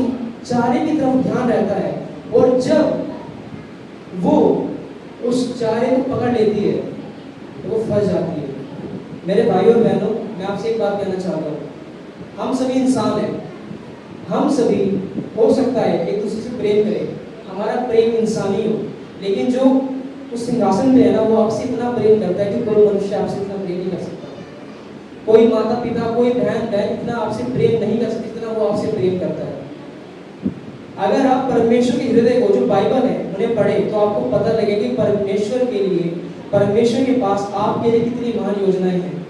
चारे की तरफ ध्यान रहता है, और जब वो उस चारे को पकड़ लेती है तो वो फंस जाती है। मेरे भाइयों और बहनों, मैं आपसे एक बात कहना चाहता हूँ, हम सभी इंसान हैं, हम सभी हो सकता है एक दूसरे से प्रेम करें, हमारा प्रेम इंसानी हो, लेकिन जो उस सिंहासन पे है ना, वो आपसे इतना प्रेम करता है कि कोई मनुष्य आपसे इतना प्रेम नहीं कर सकता। कोई माता पिता, कोई बहन इतना आपसे प्रेम नहीं कर सकती जितना वो आपसे प्रेम करता है। अगर आप परमेश्वर के हृदय को, जो बाइबल है, उन्हें पढ़े, तो आपको पता लगेगा कि परमेश्वर के लिए, परमेश्वर के पास आपके लिए कितनी महान योजनाएं हैं,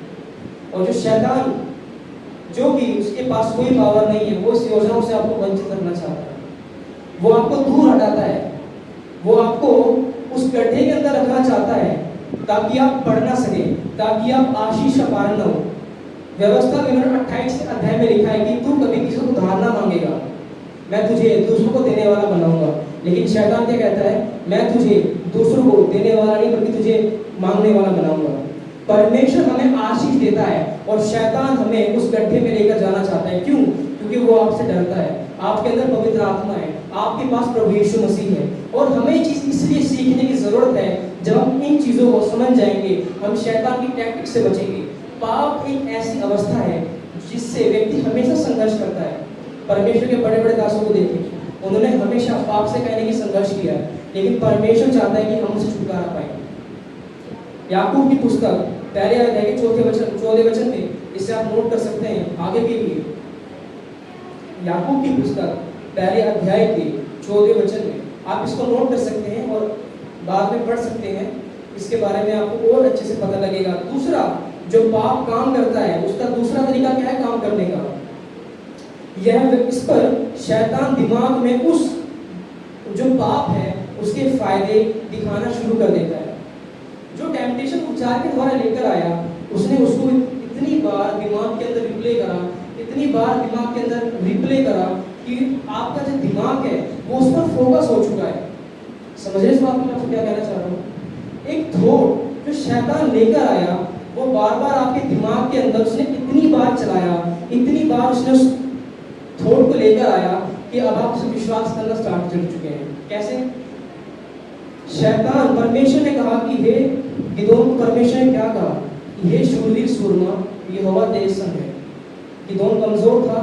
और जो शैतान, जो कि उसके पास कोई पावर नहीं है, वो इस योजनाओं से आपको वंचित करना चाहता है, वो आपको दूर हटाता है, वो आपको उस गड्ढे के अंदर रखना चाहता है ताकि आप पढ़ ना सके, ताकि आप आशीष का पारण न हो। व्यवस्था विवरण 28 अध्याय में लिखा है कि तू कभी किसी को उधार ना मांगेगा, मैं तुझे दूसरों को देने वाला बनाऊंगा। लेकिन शैतान क्या कहता है? मैं तुझे दूसरों को देने वाला नहीं, बल्कि तुझे मांगने वाला बनाऊंगा। परमेश्वर हमें आशीष देता है और शैतान हमें उस गड्ढे में लेकर जाना चाहता है। क्यों? क्योंकि वो आपसे डरता है। आपके अंदर पवित्र आत्मा है, आपके पास प्रभु यीशु मसीह है, और हमें ये चीज इसलिए सीखने की जरूरत है। जब हम इन चीजों को समझ जाएंगे, हम शैतान की टैक्टिक से बचेंगे। पाप एक ऐसी अवस्था है जिससे व्यक्ति हमेशा संघर्ष करता है। परमेश्वर के बड़े बड़े दासों को देखें, उन्होंने हमेशा पाप से कहने की संघर्ष किया है, लेकिन परमेश्वर चाहता है कि हम उसे छुटकारा पाएं। याकूब की पुस्तक पहले अध्याय के 14 वचन में, इसे आप नोट कर सकते हैं आगे के लिए। याकूब की पुस्तक पहले अध्याय के 14 वचन में आप इसको नोट कर सकते हैं और बाद में पढ़ सकते हैं। इसके बारे में आपको और अच्छे से पता लगेगा। दूसरा, जो पाप काम करता है, उसका दूसरा तरीका क्या है काम करने का? यह इस पर शैतान दिमाग में उस जो पाप है उसके फायदे दिखाना शुरू कर देता है। जो टेम्पटेशन उपचार के द्वारा लेकर आया, उसने उसको इतनी बार दिमाग के अंदर रिप्ले करा, इतनी बार दिमाग के अंदर रिप्ले करा कि आपका जो दिमाग है वो उस पर फोकस हो चुका है। समझ रहे इस बात में आपको क्या कहना चाह रहा हूँ? एक थॉट जो शैतान लेकर आया, वो बार बार आपके दिमाग के अंदर उसने इतनी बार चलाया, इतनी बार उसने उस थॉट को लेकर आया कि अब आप उसे विश्वास करना स्टार्ट कर चुके हैं। कैसे? शैतान, परमेश्वर ने कहा कि हे गिदोन, परमेश्वर ने क्या कहा? हे शूरवीर सूरमा, यहोवा तेरे संग है। गिदोन कमजोर था,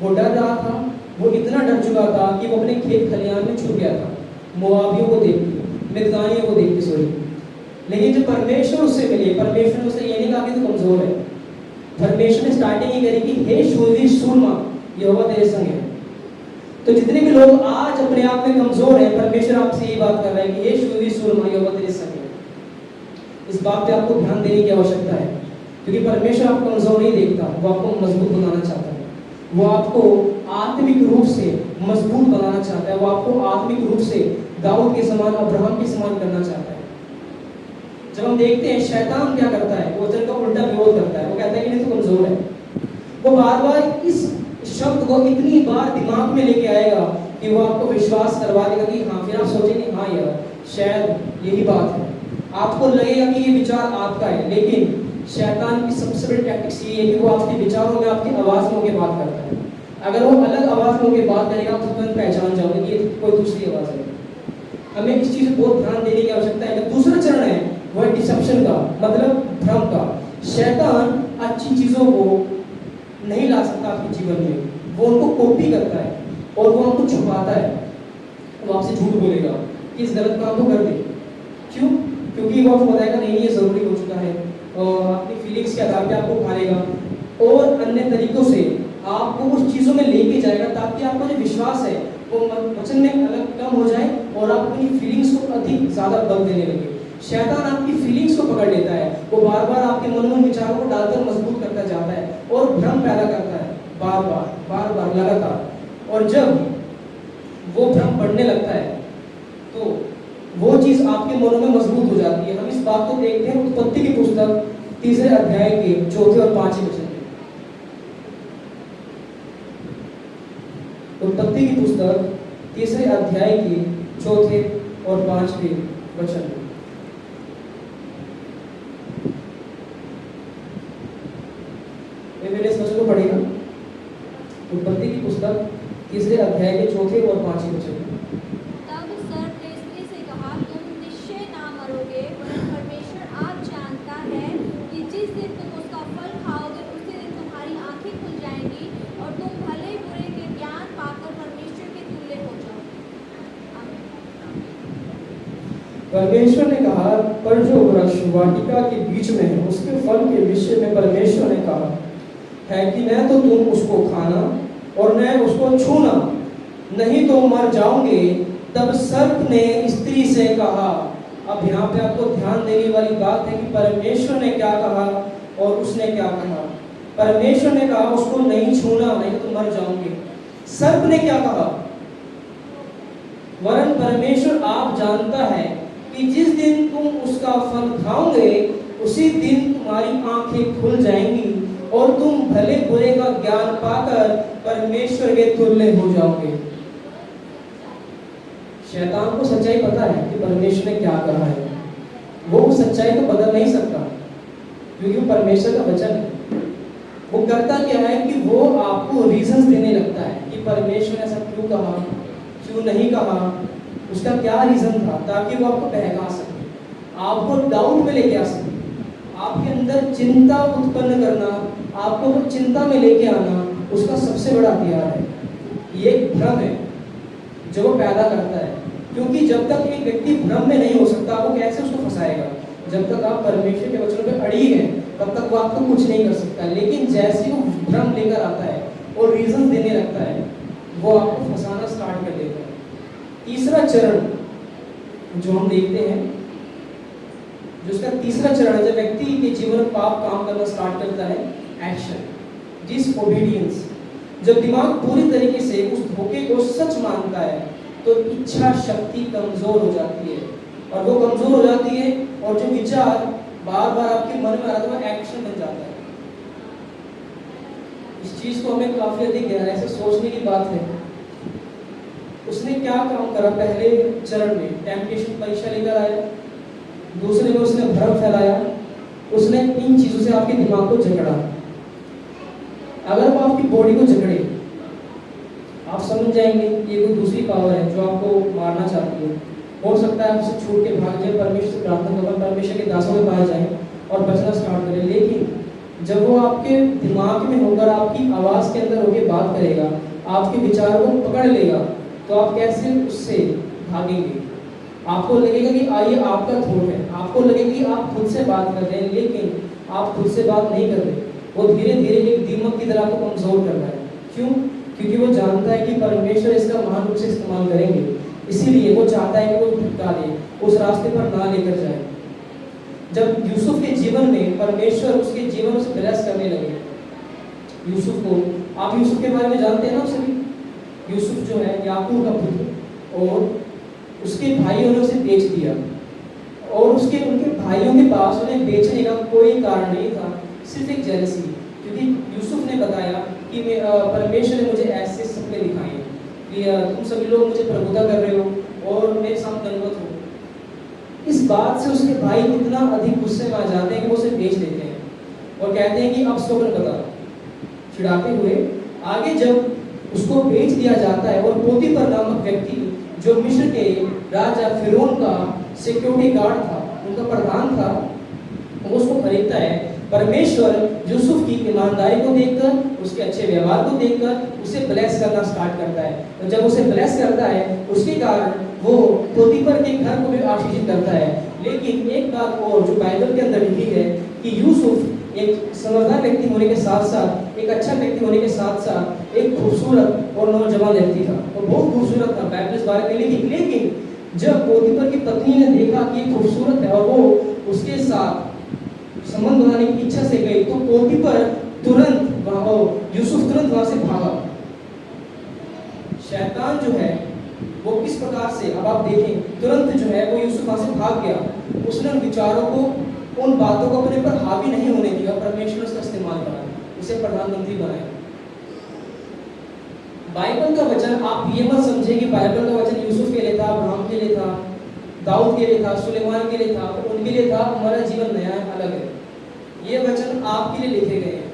वो डर रहा था, वो इतना डर चुका था कि वो अपने खेत खलिहान में छुप गया था, मोआबियों को देख के, मिद्यानियों को देख के, सॉरी। लेकिन जब परमेश्वर उससे मिले, परमेश्वर ने उसे ये नहीं कहा कि तू कमजोर है। परमेश्वर ने स्टार्टिंग ही करी कि हे शूरवीर सूरमा, यहोवा तेरे संग है। तो जितने भी लोग आज अपने आप में कमजोर हैं, परमेश्वर आपसे ये बात कर रहा है कि हे शूरवीर सूरमा, यहोवा तेरे संग है। इस बात पे आपको ध्यान देने की आवश्यकता है, क्योंकि परमेश्वर आपको कमजोर नहीं देखता, वो आपको मजबूत बनाना चाहता है। वो आपको आत्मिक रूप से मजबूत बनाना चाहता है, वो आपको आत्मिक रूप से दाऊद के समान, अब्राहम के समान करना चाहता है। जब हम देखते हैं शैतान क्या करता है, वो वचन का उल्टा विरोध करता है। वो कहता है कि नहीं तो कमजोर है। वो बार बार इस शब्द को इतनी बार दिमाग में लेके आएगा कि वो आपको विश्वास करवा देगा कि हाँ, फिर आप सोचेंगे हाँ यार शायद यही बात है। आपको लगेगा कि ये विचार आपका है, लेकिन शैतान की सबसे बड़ी टैक्टिक्स ये है कि वो आपके विचारों में, आपकी आवाज में होकर बात करता है। अगर वो अलग आवाज में होकर बात करेगा तो तुरंत पहचान जाओगे कि ये कोई दूसरी आवाज है। हमें इस चीज पर बहुत ध्यान देने की आवश्यकता है। दूसरा चरण है वो है डिसेप्शन का, मतलब भ्रम का। शैतान अच्छी चीजों को नहीं ला सकता आपके जीवन में, वो उनको कॉपी करता है और वो आपको छुपाता है। वो आपसे झूठ बोलेगा कि इस गलत काम को कर दे। क्यों? क्योंकि वो आपको बताएगा नहीं ये जरूरी हो चुका है, और अपनी फीलिंग्स के आधार पे आपको उठाएगा और अन्य तरीकों से आपको उस चीजों में लेके जाएगा ताकि आपका जो विश्वास है वो वचन में अलग कम हो जाए और आप अपनी फीलिंग्स को अधिक ज्यादा बल देने लगे। शैतान आपकी फीलिंग्स को पकड़ लेता है, वो बार बार आपके मन में विचारों को डालकर मजबूत करता जाता है और भ्रम पैदा करता है, बार बार लगातार। और जब वो भ्रम बढ़ने लगता है तो वो चीज आपके मनों में मजबूत हो जाती है। हम इस बात को देखते हैं उत्पत्ति की पुस्तक 3 अध्याय के 4 और 5 वचन में। उत्पत्ति की पुस्तक 3 अध्याय के 4 और 5 वचन में। मेरे इस वचन को पढ़ेगा। उत्पत्ति की पुस्तक 3 अध्याय के 4 और 5 वचन में। तब सर्प ने स्त्री से कहा, तुम निश्चय ना मरोगे, वरन परमेश्वर आप जानता है कि जिस दिन तुम उसका फल खाओगे उसी दिन तुम्हारी आंखें खुल जाएंगी और तुम भले बुरे के ज्ञान पाकर परमेश्वर के तुल्य हो जाओगे। परमेश्वर ने कहा, पर जो वृक्ष वाटिका के बीच में है उसके फल के विषय में परमेश्वर ने कहा है कि न तो तुम उसको खाना और न उसको छूना, नहीं तो मर जाओगे। तब सर्प ने स्त्री से कहा। अब यहाँ पे आपको ध्यान देने वाली बात है कि परमेश्वर ने क्या कहा और उसने क्या कहा। परमेश्वर ने कहा उसको नहीं छूना, नहीं तो मर जाओगे। सर्प ने क्या कहा? वरन परमेश्वर आप जानता है कि जिस दिन तुम उसका फल खाओगे उसी दिन तुम्हारी आंखें खुल जाएंगी और तुम भले बुरे का ज्ञान पाकर परमेश्वर के तुल्य हो जाओगे। शैतान को सच्चाई पता है कि परमेश्वर ने क्या कहा है। वो उस सच्चाई को बदल नहीं सकता क्योंकि वो परमेश्वर का वचन है। वो करता क्या है कि वो आपको रीजंस देने लगता है कि परमेश्वर ने ऐसा क्यों कहा, क्यों नहीं कहा, उसका क्या रीजन था, ताकि वो आपको बहका सके, आपको डाउट में लेके आ सके, आपके अंदर चिंता उत्पन्न करना, आपको वो चिंता में लेके आना उसका सबसे बड़ा हथियार है। ये एक भ्रम है जो वो पैदा करता है। क्योंकि जब तक एक व्यक्ति भ्रम में नहीं हो सकता वो कैसे उसको फंसाएगा। जब तक आप परमेश्वर के वचनों पे अड़ी हैं तब तक वो आपको कुछ नहीं कर सकता। लेकिन जैसे वो भ्रम लेकर आता है और रीजन देने लगता है वो आपको फंसाना स्टार्ट कर देता है। तीसरा चरण जो हम देखते हैं, जो उसका तीसरा चरण है, जब व्यक्ति के जीवन में पाप काम करना स्टार्ट करता है, एक्शन, डिसओबीडियंस। जब दिमाग पूरी तरीके से उस धोखे को सच मानता है तो इच्छा शक्ति कमजोर हो जाती है और वो कमजोर हो जाती है और जो विचार बार बार आपके मन में आता है वो एक्शन बन जाता है। इस चीज को हमें काफी अधिक गहराई से सोचने की बात है। उसने क्या काम करा? पहले चरण में टेम्पटेशन परीक्षा लेकर आया, दूसरे में उसने भ्रम फैलाया, उसने इन चीजों से आपके दिमाग को जकड़ा। अगर वो आपकी बॉडी को जकड़े आप समझ जाएंगे ये कोई दूसरी पावर है जो आपको मारना चाहती है। हो सकता है आपसे छूट के भाग जाए, परमेश्वर से प्रार्थना करें, परमेश्वर के दासों में पाए जाए और बचना स्टार्ट करें। लेकिन जब वो आपके दिमाग में होकर आपकी आवाज के अंदर होकर बात करेगा, आपके विचारों को पकड़ लेगा, तो आप कैसे उससे भागेंगे? आपको लगेगा कि ये आपका थॉट है, आपको लगेगा कि आप खुद से बात कर रहे हैं, लेकिन आप खुद से बात नहीं कर रहे। वो धीरे धीरे एक दीमक की तरह को कमजोर कर रहा है। क्यों? क्योंकि वो जानता है कि परमेश्वर इसका महान रूप से इस्तेमाल करेंगे, इसीलिए वो चाहता है कि वो भटका दे, उस रास्ते पर ना लेकर जाए। जब यूसुफ के जीवन में परमेश्वर उसके जीवन से ब्लेस करने लगे, यूसुफ को। आप यूसुफ के बारे में जानते हैं ना सभी। यूसुफ जो है याकूब का पुत्र, और उसके भाइयों ने उसे बेच दिया, और उनके भाइयों के पास उन्हें बेचने का कोई कारण नहीं था, सिर्फ एक जेलसी। क्योंकि यूसुफ ने बताया कि परमेश्वर ने मुझे ऐसे सपने दिखाए हैं कि तुम सभी लोग मुझे प्रभुता कर रहे हो और मेरे साथ दंडवत हो। इस बात से उसके भाई इतना अधिक गुस्से में आ जाते हैं कि वो उसे बेच देते हैं और कहते हैं कि अब स्वप्न बता। चिढ़ाते हुए आगे जब उसको बेच दिया जाता है, और पोतीफर नामक व्यक्ति जो मिस्र के राजा फिरौन का सिक्योरिटी गार्ड था, उनका प्रधान था, वो उसको खरीदता है। परमेश्वर यूसुफ की ईमानदारी को देखकर, उसके अच्छे व्यवहार को देखकर उसे ब्लेस करना स्टार्ट करता है। तो जब उसे ब्लेस करता है, उसके कारण वो पोतीफर के घर को भी आशीषित करता है। लेकिन एक बात और जो बाइबल के अंदर लिखी है कि यूसुफ एक समझदार व्यक्ति होने के साथ साथ, एक अच्छा व्यक्ति होने के साथ साथ एक खूबसूरत और नौजवान व्यक्ति था, और बहुत खूबसूरत था। बाइबल इस बारे में लिखी। लेकिन जब पोतीफर की पत्नी ने देखा कि खूबसूरत है और वो उसके साथ संबंध बनाने की इच्छा से गई, तो पोतीफर तुरंत यूसुफ तुरंत वहां से भागा। शैतान जो है वो किस प्रकार से, अब आप देखें, तुरंत जो है वो यूसुफ वहां से भाग गया। उसने उन विचारों को, उन बातों को अपने पर हावी नहीं होने दिया। परमेश्वर उसका इस्तेमाल करा, उसे प्रधानमंत्री बनाया। बाइबल का वचन आप ये मत समझे कि बाइबल का वचन यूसुफ के लिए था, अब्राहम के लिए था, दाऊद के लिए था, सुलेमान के लिए था, उनके लिए था। हमारा जीवन नया है, अलग है। ये वचन आपके लिए लिखे गए हैं।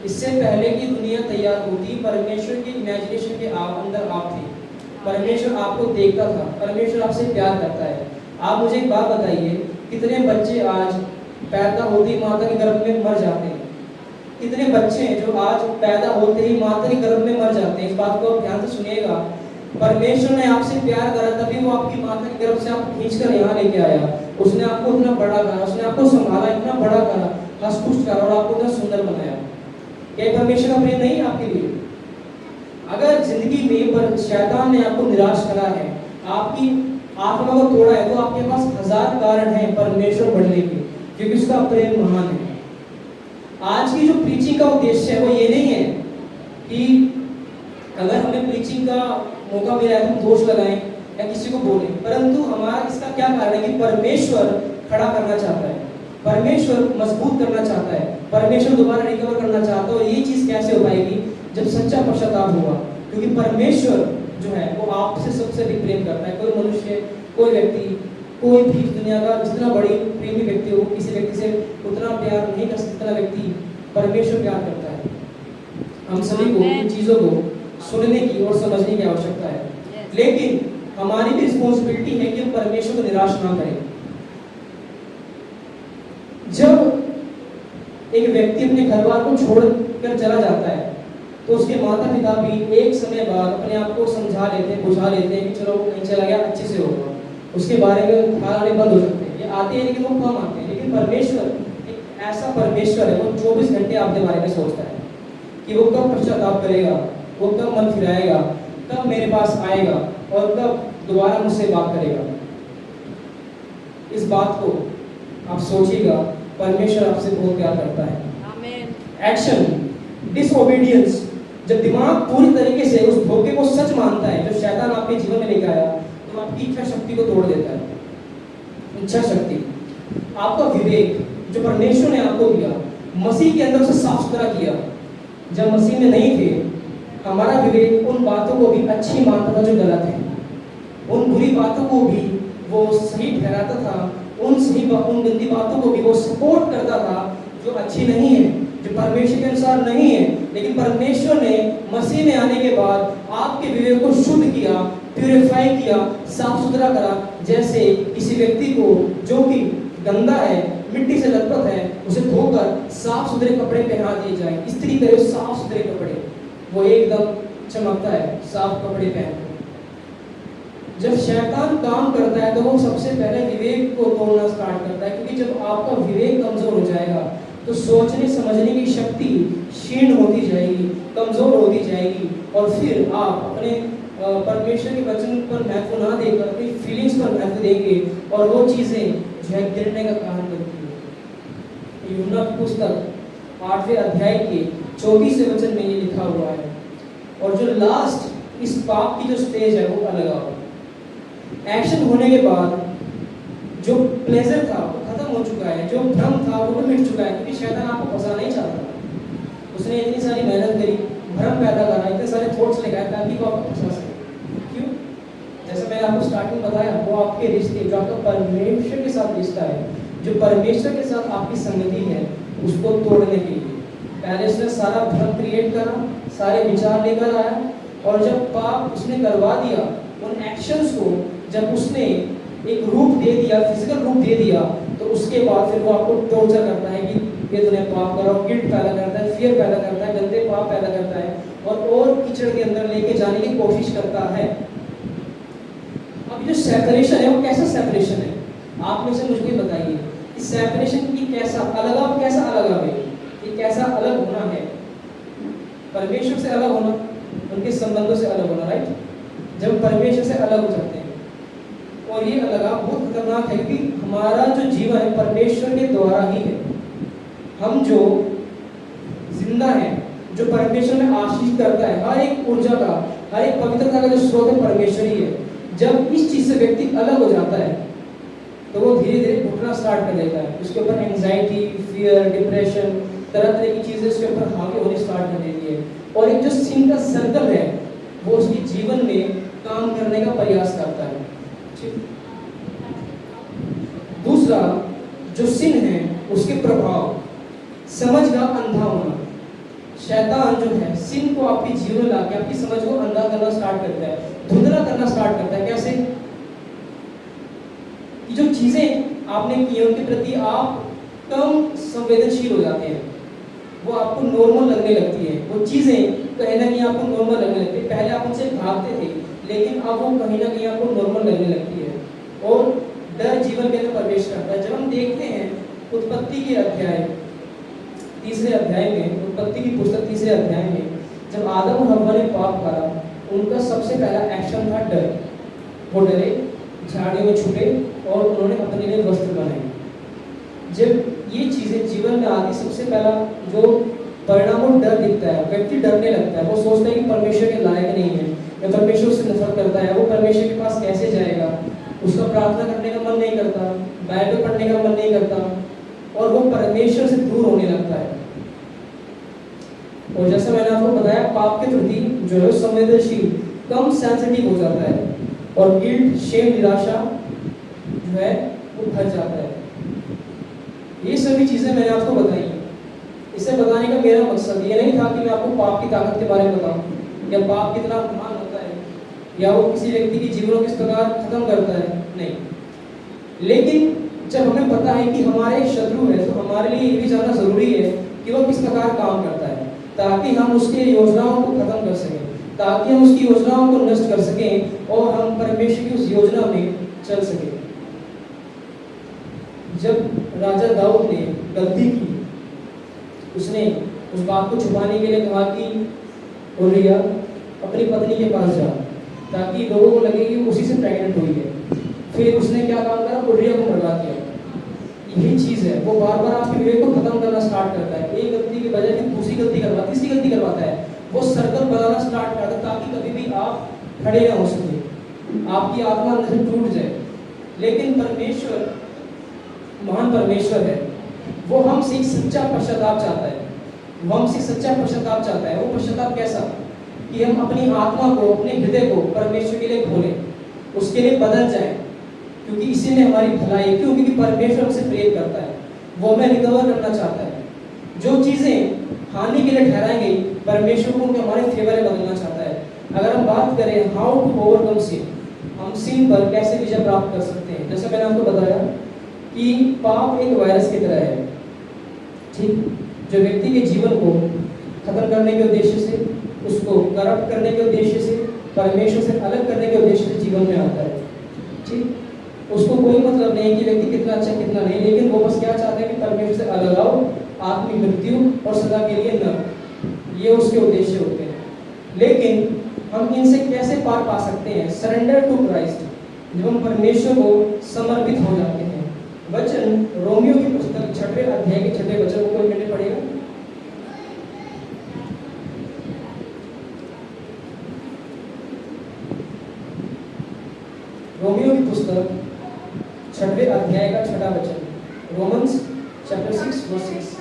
इससे पहले कि दुनिया तैयार होती, परमेश्वर की इमेजिनेशन के अंदर आप थे। परमेश्वर आपको देखता था, परमेश्वर आपसे प्यार करता है। आप मुझे एक बात बताइए, कितने बच्चे आज पैदा होते ही माता के गर्भ में मर जाते हैं? कितने बच्चे हैं जो आज पैदा होते ही माता के गर्भ में मर जाते हैं? इस बात को आप ध्यान से सुनिएगा। परमेश्वर ने आपसे प्यार करा, तभी वो आपकी माता के गर्भ से आप खींचकर यहाँ लेके आया। उसने आपको इतना बड़ा करा, उसने आपको संभाला, इतना बड़ा करा, हंस-पुष्ट करा, और आपको इतना सुंदर बनाया। क्या परमेश्वर का प्रेम नहीं है आपके लिए? अगर जिंदगी में पर शैतान ने आपको निराश करा है, आपकी आत्मा को तोड़ा है, तो आपके पास 1000 कारण हैं परमेश्वर बढ़ने के, क्योंकि उसका प्रेम महान है। आज की जो प्रीचिंग का उद्देश्य है वो ये नहीं है कि अगर हमें प्रीचिंग का मौका मिला है तो हम दोष लगाएं या किसी को बोलें, परंतु हमारा इसका क्या कारण है कि परमेश्वर खड़ा करना चाहता है, परमेश्वर मजबूत करना चाहता है, परमेश्वर दोबारा रिकवर करना चाहता है। और ये चीज़ कैसे हो पाएगी? जब सच्चा पश्चाताप होगा, क्योंकि परमेश्वर जो है वो आपसे सबसे अधिक प्रेम करता है। कोई मनुष्य, कोई व्यक्ति, कोई भी दुनिया का जितना बड़ी प्रेमी व्यक्ति हो, किसी व्यक्ति से उतना प्यार नहीं कर सकता व्यक्ति परमेश्वर प्यार करता है। हम सभी को इन चीज़ों को सुनने की और समझने की आवश्यकता है, लेकिन हमारी भी रिस्पॉन्सिबिलिटी है कि हम परमेश्वर को निराश ना करें। जब एक व्यक्ति अपने घर बार को छोड़कर चला जाता है, तो उसके माता पिता भी एक समय बाद अपने आप को समझा लेते हैं, बुझा लेते हैं कि चलो कहीं चला गया, अच्छे से होगा, उसके बारे में ख्याल आने बंद हो सकते हैं। ये आते हैं लेकिन वो कम आते हैं। लेकिन परमेश्वर एक ऐसा परमेश्वर है, वो 24 घंटे आपके बारे में सोचता है कि वो कब पश्चाताप करेगा, वो कब मन फिराएगा, कब मेरे पास आएगा और कब दोबारा मुझसे बात करेगा। इस बात को आप सोचिएगा, परमेश्वर आपसे बहुत प्यार करता है। एक्शन, डिसओबीडियंस, जब दिमाग पूरी तरीके से उस धोखे को सच मानता है जो शैतान आपके जीवन में लेकर आया, तो आपकी इच्छा शक्ति को तोड़ देता है। इच्छा शक्ति, आपका विवेक जो परमेश्वर ने आपको दिया, मसीह के अंदर उसे साफ सुथरा किया। जब मसीह में नहीं थे, हमारा विवेक उन बातों को भी अच्छी मानता था जो गलत है, उन बुरी बातों को भी वो सही ठहराता था, उन गंदी बातों को भी वो सपोर्ट करता था जो अच्छी नहीं है, जो परमेश्वर के अनुसार नहीं है। लेकिन परमेश्वर ने मसीह में आने के बाद आपके विवेक को शुद्ध किया, प्यूरिफाई किया, साफ सुथरा करा। जैसे किसी व्यक्ति को जो कि गंदा है, मिट्टी से लथपथ है, उसे धोकर साफ सुथरे कपड़े पहना दिए जाए। स्त्री करे साफ सुथरे कपड़े, वो एकदम चमकता है साफ कपड़े पहन। जब शैतान काम करता है तो वो सबसे पहले विवेक को तोड़ना स्टार्ट करता है, क्योंकि जब आपका विवेक कमजोर हो जाएगा तो सोचने समझने की शक्ति क्षीण होती जाएगी, कमजोर होती जाएगी, और फिर आप अपने परमेश्वर के वचन पर महत्व ना देकर अपनी फीलिंग्स पर महत्व देंगे, और वो चीजें जो है गिरने का कारण बनती है। यूहन्ना की पुस्तक 8वें अध्याय के 34वें वचन में ये लिखा हुआ है। और जो लास्ट इस पाप की जो स्टेज है वो अलगाव। एक्शन होने के बाद जो प्लेजर था वो खत्म हो चुका है, जो भ्रम था वो भी मिट चुका है, क्योंकि शैतान आपको फंसाना ही चाहता था। उसने इतनी सारी मेहनत करी, भ्रम पैदा करा, इतने सारे थॉट्स लगाए ताकि वो आपको फंसा सके। क्यों? जैसा मैंने आपको स्टार्टिंग में बताया, वो आपके रिश्ते, जो आपका परमेश्वर के साथ रिश्ता है, जो परमेश्वर के साथ आपकी संगति है, उसको तोड़ने के लिए पहले उसने सारा भ्रम क्रिएट करा, सारे विचार लेकर आया, और जब पाप उसने करवा दिया, उन एक्शंस को जब उसने एक रूप दे दिया, फिजिकल रूप दे दिया, तो उसके बाद फिर वो आपको टॉर्चर करता है कि ये तूने पाप करा, गिल्ट पैदा करता है, फियर पैदा करता है, गंदे पाप पैदा करता है, और कीचड़ के अंदर लेके जाने की कोशिश करता है। अब जो सेपरेशन है वो कैसा सेपरेशन है? आप में से मुझे बताइए, इस सेपरेशन की कैसा अलगाव, कैसा अलगाव है, ये कैसा अलग होना है? परमेश्वर से अलग होना, उनके संबंधों से अलग होना, राइट? जब परमेश्वर से अलग हो जाते हैं, और ये अलगाव बहुत खतरनाक है, क्योंकि हमारा जो जीवन है परमेश्वर के द्वारा ही है। हम जो जिंदा है, जो परमेश्वर में आशीष करता है, हर एक ऊर्जा का, हर एक पवित्रता का जो स्रोत है परमेश्वर ही है। जब इस चीज से व्यक्ति अलग हो जाता है तो वो धीरे धीरे घुटना स्टार्ट कर देता है, उसके ऊपर एंजाइटी, फियर, डिप्रेशन, तरह तरह की चीजें उसके ऊपर हावी होने स्टार्ट कर देती है, और एक जो सिन का सर्कल है वो उसके जीवन में काम करने का प्रयास करता है। दूसरा जो सिन है उसके प्रभाव, समझ का अंधा होना। शैतान जो है सिन को आपके जीवन में लाके आपकी समझ को अंधा करना स्टार्ट करता है, धुंधला करना स्टार्ट करता है। कैसे? कि जो चीजें आपने की उनके प्रति आप कम संवेदनशील हो जाते हैं, वो आपको नॉर्मल लगने लगती है। वो चीजें कहीं ना कहीं आपको नॉर्मल लगने लगती है। पहले आप उनसे भागते थे, लेकिन अब वो कहीं ना कहीं आपको नॉर्मल लगने लगती है, और डर जीवन के अंदर प्रवेश करता है। जब हम देखते हैं उत्पत्ति के अध्याय 3 अध्याय में, उत्पत्ति की पुस्तक 3 अध्याय में, जब आदम और हव्वा ने पाप करा, उनका सबसे पहला एक्शन था डर। वो डरे, झाड़ियों में छुपे, और उन्होंने अपने लिए वस्त्र बनाए। जब ये चीजें जीवन में आती, सबसे पहला जो परिणाम वो डर दिखता है, व्यक्ति डरने लगता है। वो सोचता है कि परमेश्वर के लायक नहीं है, या परमेश्वर से नफरत करता है, वो परमेश्वर के पास कैसे जाएगा, उसका प्रार्थना करने का मन नहीं करता, बाइबल पढ़ने का मन नहीं करता, और वो परमेश्वर से दूर होने लगता है। और जैसे मैंने आपको बताया, पाप के प्रति जो है संवेदनशील, कम सेंसिटिव हो जाता है, और गिल्ट, शेम, निराशा जो है वो भर जाता है। ये सभी चीजें मैंने आपको बताई। इसे बताने का मेरा मकसद ये नहीं था कि मैं आपको पाप की ताकत के बारे में बताऊं, या पाप कितना महान होता है, या वो किसी व्यक्ति के जीवन को किस प्रकार खत्म करता है, नहीं। लेकिन जब हमें पता है कि हमारा एक शत्रु है, तो हमारे लिए ये भी जानना जरूरी है कि वो किस प्रकार काम करता है, ताकि हम उसके योजनाओं को खत्म कर सकें, ताकि हम उसकी योजनाओं को नष्ट कर सकें, और हम परमेश्वर की उस योजना में चल सकें। जब राजा दाऊद ने गलती की, उसने उस बात को छुपाने के लिए कहा कि उरिया अपनी पत्नी के पास जा, ताकि लोगों को लगे कि उसी से प्रेग्नेंट हुई है। फिर उसने क्या काम करा? उरिया को मरवा दिया। यही चीज है, वो बार बार आपके विवेक को खत्म करना स्टार्ट करता है। एक गलती की बजाय फिर दूसरी गलती करवाता, तीसरी गलती करवाता है। वो सर्कल बनाना स्टार्ट करता है, ताकि कभी भी आप खड़े ना हो सके, आपकी आत्मा अंदर से टूट जाए। लेकिन परमेश्वर महान परमेश्वर है, वो हमसे एक सच्चा पश्चाताप चाहता है। वो हमसे सच्चा पश्चाताप चाहता है। वो पश्चाताप कैसा? कि हम अपनी आत्मा को, अपने हृदय को परमेश्वर के लिए खोलें, उसके लिए बदल जाए, क्योंकि इसी में हमारी भलाई है। क्यों? क्योंकि परमेश्वर हमसे प्रेम करता है, वो हमें रिकवर करना चाहता है। जो चीजें हानि के लिए ठहराई गई, परमेश्वर को हमारे फेवर में बदलना चाहता है। अगर हम बात करें हाउ टू ओवरकम सिन, हम सिन पर कैसे विजय प्राप्त कर सकते हैं, जैसे मैंने आपको बताया कि पाप एक वायरस की तरह है, ठीक, जो व्यक्ति के जीवन को खत्म करने के उद्देश्य से, उसको करप्ट करने के उद्देश्य से, परमेश्वर से अलग करने के उद्देश्य से जीवन में आता है। ठीक, उसको कोई मतलब नहीं कि व्यक्ति कितना अच्छा कितना नहीं, लेकिन वो बस क्या चाहते हैं कि परमेश्वर से अलग आओ, आत्मिक मृत्यु और सदा के लिए नरक, ये उसके उद्देश्य होते हैं। लेकिन हम इनसे कैसे पार पा सकते हैं? सरेंडर टू क्राइस्ट, जब हम परमेश्वर को समर्पित हो जाते हैं। वचन रोमियो की पुस्तक 6वें अध्याय के 6वें वचन को कोई मैंने पढ़ेगा? 6 वचन, रोमन्स चैप्टर 6 वर्स 6।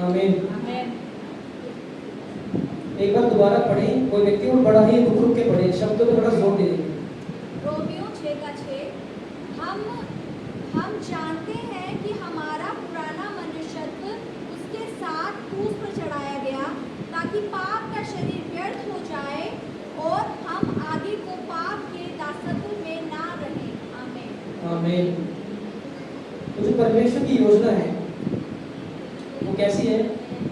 आमीन। एक बार दोबारा पढ़ें, कोई व्यक्ति को बड़ा ही रुक रुक के पढ़े, शब्दों पे थोड़ा जोर दे देंगे। रोमियो 6:6 हम जानते हैं कि हमारा पुराना मनुष्यत्व उसके साथ क्रूस पर चढ़ाया गया ताकि पाप का शरीर व्यर्थ हो जाए और हम आगे को पाप के दासत्व में ना रहें। आमीन। आमीन। तो जो परमेश्वर की योजना है वो कैसी है?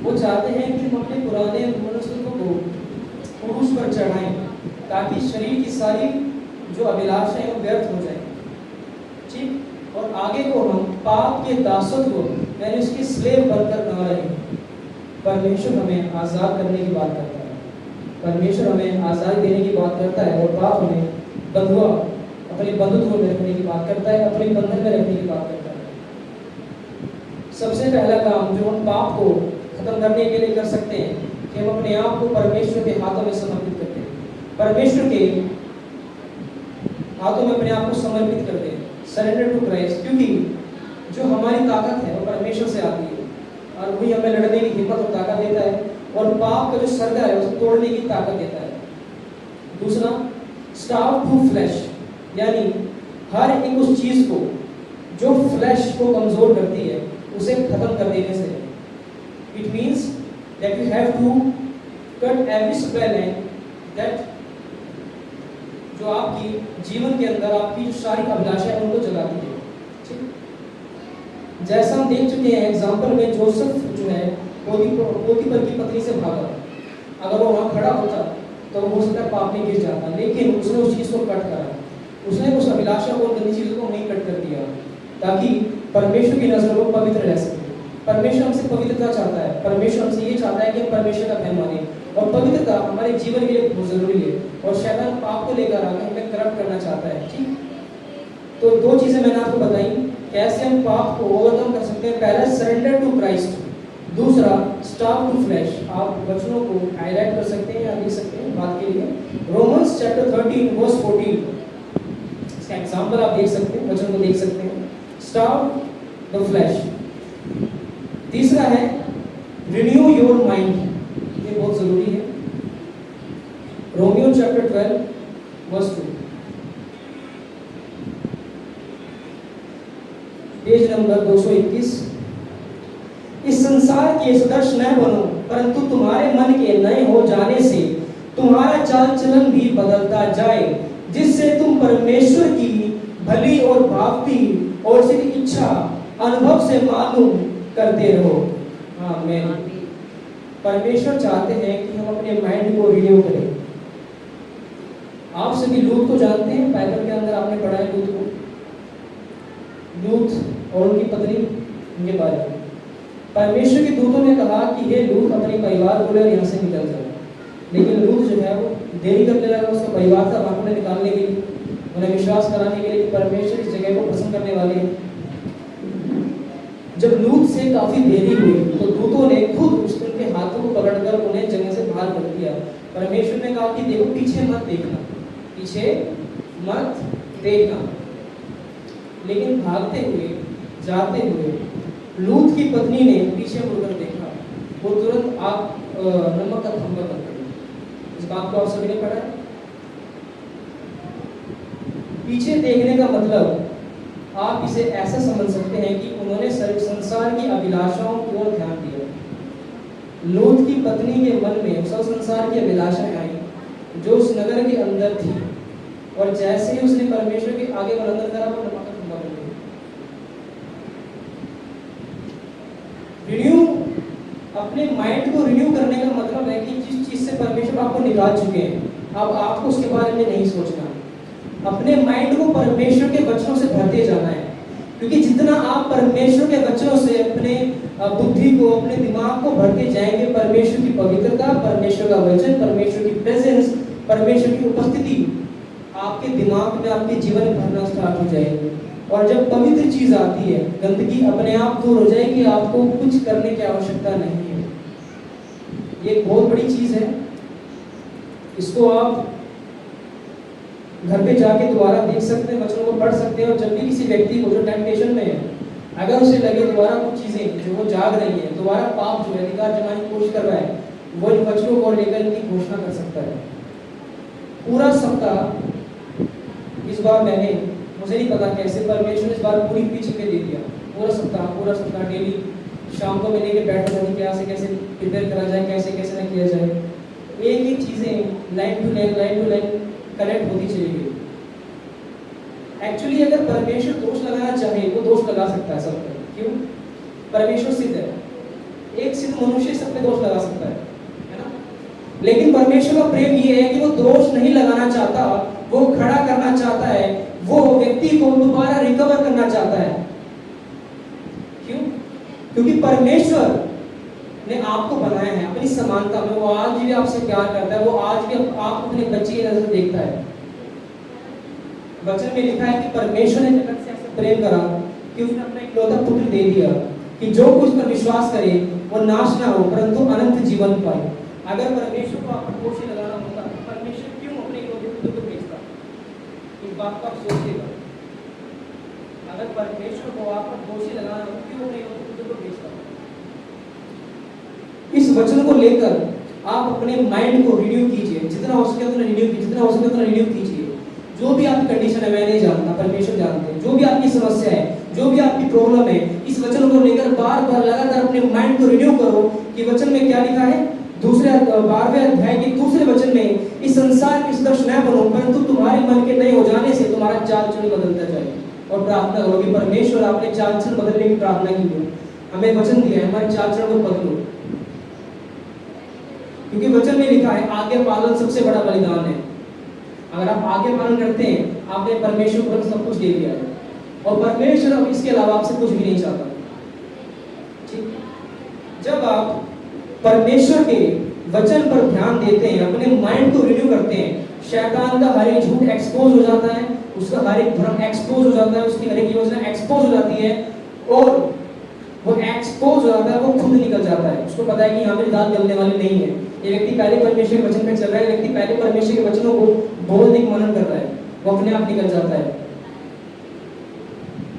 वो चाहते हैं कि हम अपने पुराने मनुष्य को क्रूस पर चढ़ाएं ताकि शरीर की सारी जो अभिलाषाएं वो व्यर्थ हो जाए, ठीक, और आगे को हम पाप के दासत्व यानी उसकी स्लेव बनकर न रहें। परमेश्वर हमें आज़ाद करने की बात करता है, परमेश्वर हमें आज़ादी देने की बात करता है, और पाप हमें बंधुआ अपने बंधुत्व में रखने की बात करता है, अपने बंधन में रखने की बात करता है। सबसे पहला काम जो हम पाप को खत्म करने के लिए कर सकते हैं कि हम अपने आप को परमेश्वर के हाथों में समर्पित करते हैं, परमेश्वर के हाथों में अपने आप को समर्पित कर दें, सरेंडर टू क्राइस्ट। क्योंकि जो हमारी ताकत है वो परमेश्वर से आती है, और वही हमें लड़ने की हिम्मत और ताकत देता है, और पाप का जो सरगा है उसे तोड़ने की ताकत देता है। दूसरा, स्टार्व टू फ्लैश, यानी हर एक उस चीज को जो फ्लैश को कमजोर करती है उसे खत्म कर देने से। It means that you have to cut every explain that जो आपकी जीवन के अंदर आपकी जो सारी अभिलाषा है उनको जगाती है, ठीक। जैसा हम देख चुके हैं एग्जाम्पल में, जोसेफ जो है पोतीफर की पत्नी से भागा, अगर वो वहाँ खड़ा होता तो वो उसका पाप में गिर जाता, लेकिन उसने उस चीज़ को कट करा, उसने उस अभिलाषा को, गंदी चीज़ों को वहीं कट कर दिया ताकि परमेश्वर की नजर में पवित्र रह सके। परमेश्वर हमसे पवित्रता चाहता है, परमेश्वर हमसे ये चाहता है कि हम परमेश्वर का भय मानें, और पवित्रता हमारे जीवन के लिए बहुत जरूरी है। और शैतान पाप को लेकर आकर हमें करप्ट करना चाहता है, ठीक। तो दो चीजें मैंने आपको बताई कैसे हम पाप को ओवरकम कर सकते हैं। पहला, सरेंडर टू क्राइस्ट। दूसरा, स्टार्व टू फ्लैश। आप वचनों को हाईलाइट कर सकते हैं या लिख सकते हैं बात के लिए। रोमन्स चैप्टर 13 वर्स 14, इसका एग्जांपल आप देख सकते हैं, वचन को देख सकते हैं। Starve the flesh. तीसरा है रिन्यू योर माइंड, ये बहुत जरूरी है। रोमियो चैप्टर 12 वर्स 2, पेज नंबर 221। इस संसार के सदृश न बनो, परंतु तुम्हारे मन के नए हो जाने से तुम्हारा चाल चलन भी बदलता जाए, जिससे तुम परमेश्वर की भली और भावती और सिद्ध इच्छा अनुभव से मालूम करते रहो। आमीन। परमेश्वर चाहते हैं कि हम अपने माइंड को रिन्यू करें। आप सभी लूत को जानते हैं, बाइबल के अंदर आपने पढ़ा है लूत को, लूत और उनकी पत्नी, उनके बारे में परमेश्वर के दूतों ने कहा कि हे लूत अपने परिवार को लेकर यहाँ से निकल जाए, लेकिन लूत जो है वो देरी करने लगा। उसका परिवार था वहाँ निकालने के लिए, उन्हें विश्वास कराने के लिए कि परमेश्वर इस जगह को पसंद करने वाले हैं। जब लूत से काफी देरी हुई तो दूतों ने खुद उनके हाथों को पकड़कर उन्हें जगह से बाहर कर दिया। परमेश्वर ने कहा कि देखो पीछे मत देखना, पीछे मत देखना। लेकिन भागते हुए, जाते हुए लूत की पत्नी ने पीछे मुड़कर देखा, वो तुरंत आग नमक का खंभा बन गई। इस बात को आप सभी ने पढ़ा है। पीछे देखने का मतलब आप इसे ऐसा समझ सकते हैं कि उन्होंने संसार की अभिलाषाओं की ओर ध्यान दिया। लूत की पत्नी के मन में सब संसार की अभिलाषाएं आई जो उस नगर के अंदर थी, और जैसे ही उसने परमेश्वर के आगे बुलंद करा वो नमक का खंभा बन गई। रिन्यू, अपने माइंड को रिन्यू करने का मतलब है कि जिस चीज से परमेश्वर आपको निकाल चुके हैं, अब आपको उसके बारे में नहीं सोचना। अपने माइंड को परमेश्वर के वचनों से भरते जाना है, क्योंकि जितना आप परमेश्वर के वचनों से अपने बुद्धि को, अपने दिमाग को भरते जाएंगे, परमेश्वर की पवित्रता, परमेश्वर का वचन, परमेश्वर की प्रेजेंस, परमेश्वर की उपस्थिति आपके दिमाग में, आपके जीवन में भरना स्टार्ट हो जाएगी। और जब पवित्र चीज आती है, गंदगी अपने आप दूर हो जाएगी, आपको कुछ करने की आवश्यकता नहीं है। ये एक बहुत बड़ी चीज है। इसको आप घर पे जाके दोबारा देख सकते हैं, वचनों को पढ़ सकते हैं। और जब भी किसी व्यक्ति को जो टेम्पटेशन में है, अगर उसे लगे दोबारा कुछ चीजें जो वो जाग रही है, दोबारा पाप जो है अधिकार जमाने की कोशिश कर रहा है, वो इन वचनों को लेकर इनकी घोषणा कर सकता है। पूरा सप्ताह इस बार मैंने, मुझे नहीं पता कैसे, परमेश्वर इस बार पूरी पीछे पे दे दिया। पूरा सप्ताह डेली शाम को मैं लेके बैठा था कि कैसे प्रिपेयर करा जाए, कैसे ना किया जाए। एक चीजें लाइन टू लाइन कनेक्ट होती चली गई। एक्चुअली अगर परमेश्वर दोष लगाना चाहे वो दोष लगा सकता है सब पे। क्यों? परमेश्वर सिद्ध है, एक सिद्ध मनुष्य सब पे दोष लगा सकता है ना? लेकिन परमेश्वर का प्रेम ये है कि वो दोष नहीं लगाना चाहता, वो खड़ा करना चाहता है, वो व्यक्ति को दोबारा रिकवर करना चाहता है। क्यों? क्योंकि परमेश्वर ने आपको बनाया है अपनी समानता में। वो आज भी आपसे प्यार करता है, वो आज भी आप अपने बच्चे की नजर देखता है। वचन में लिखा है कि परमेश्वर ने जगत से ऐसे प्रेम करा कि उसने अपना इकलौता पुत्र दे दिया कि जो कुछ पर विश्वास करे वो नाश ना हो परंतु अनंत जीवन पाए। अगर परमेश्वर को आप पर दोष लगाना होता तो परमेश्वर क्यों अपने इकलौते पुत्र को भेजता? इस बात को आप सोचिएगा। अगर परमेश्वर को आप पर दोष लगाना हो क्यों अपने इकलौते पुत्र को भेजता? इस वचन को लेकर आप अपने माइंड को रिन्यू कीजिए, जितना हो सके उतना रिन्यू कीजिए, जितना हो सके उतना रिन्यू कीजिए। जो भी आपकी कंडीशन है, मैं नहीं जानता, परमेश्वर जानते हैं। जो भी आपकी समस्या है, जो भी आपकी प्रॉब्लम है, इस वचन को लेकर बार-बार लगातार अपने माइंड को रिन्यू करो कि वचन में क्या लिखा है। 12वें अध्याय के दूसरे वचन में, इस संसार के सदृश न बनो परंतु तुम्हारे मन के नए हो जाने से तुम्हारा चाल चलन बदलता जाए। और प्रार्थना करो कि परमेश्वर आपने चाल चलन बदलने की प्रार्थना की है, हमें वचन दिया है, हमारे चाल चलन को बदलो। क्योंकि वचन में लिखा है आज्ञा पालन सबसे बड़ा बलिदान है। अगर आप आज्ञा पालन करते हैं, आपने परमेश्वर को सब कुछ दे दिया है और परमेश्वर अब इसके अलावा आपसे कुछ भी नहीं चाहता। ठीक? जब आप परमेश्वर के वचन पर ध्यान देते हैं, अपने माइंड को रिन्यू करते हैं, शैतान का हर एक झूठ एक्सपोज हो जाता है, उसका हर एक भ्रम एक्सपोज हो जाता है, उसकी हर एक योजना एक्सपोज हो जाती है और वो एक्सपोज हो जाता है, वो खुद निकल जाता है। उसको पता है कि यहाँ मेरी दाल गलने वाली नहीं है। ये व्यक्ति पहले परमेश्वर के वचन पे चल रहा है, व्यक्ति पहले परमेश्वर के वचनों को बोलने की मनन कर रहा है, वो अपने आप निकल जाता है।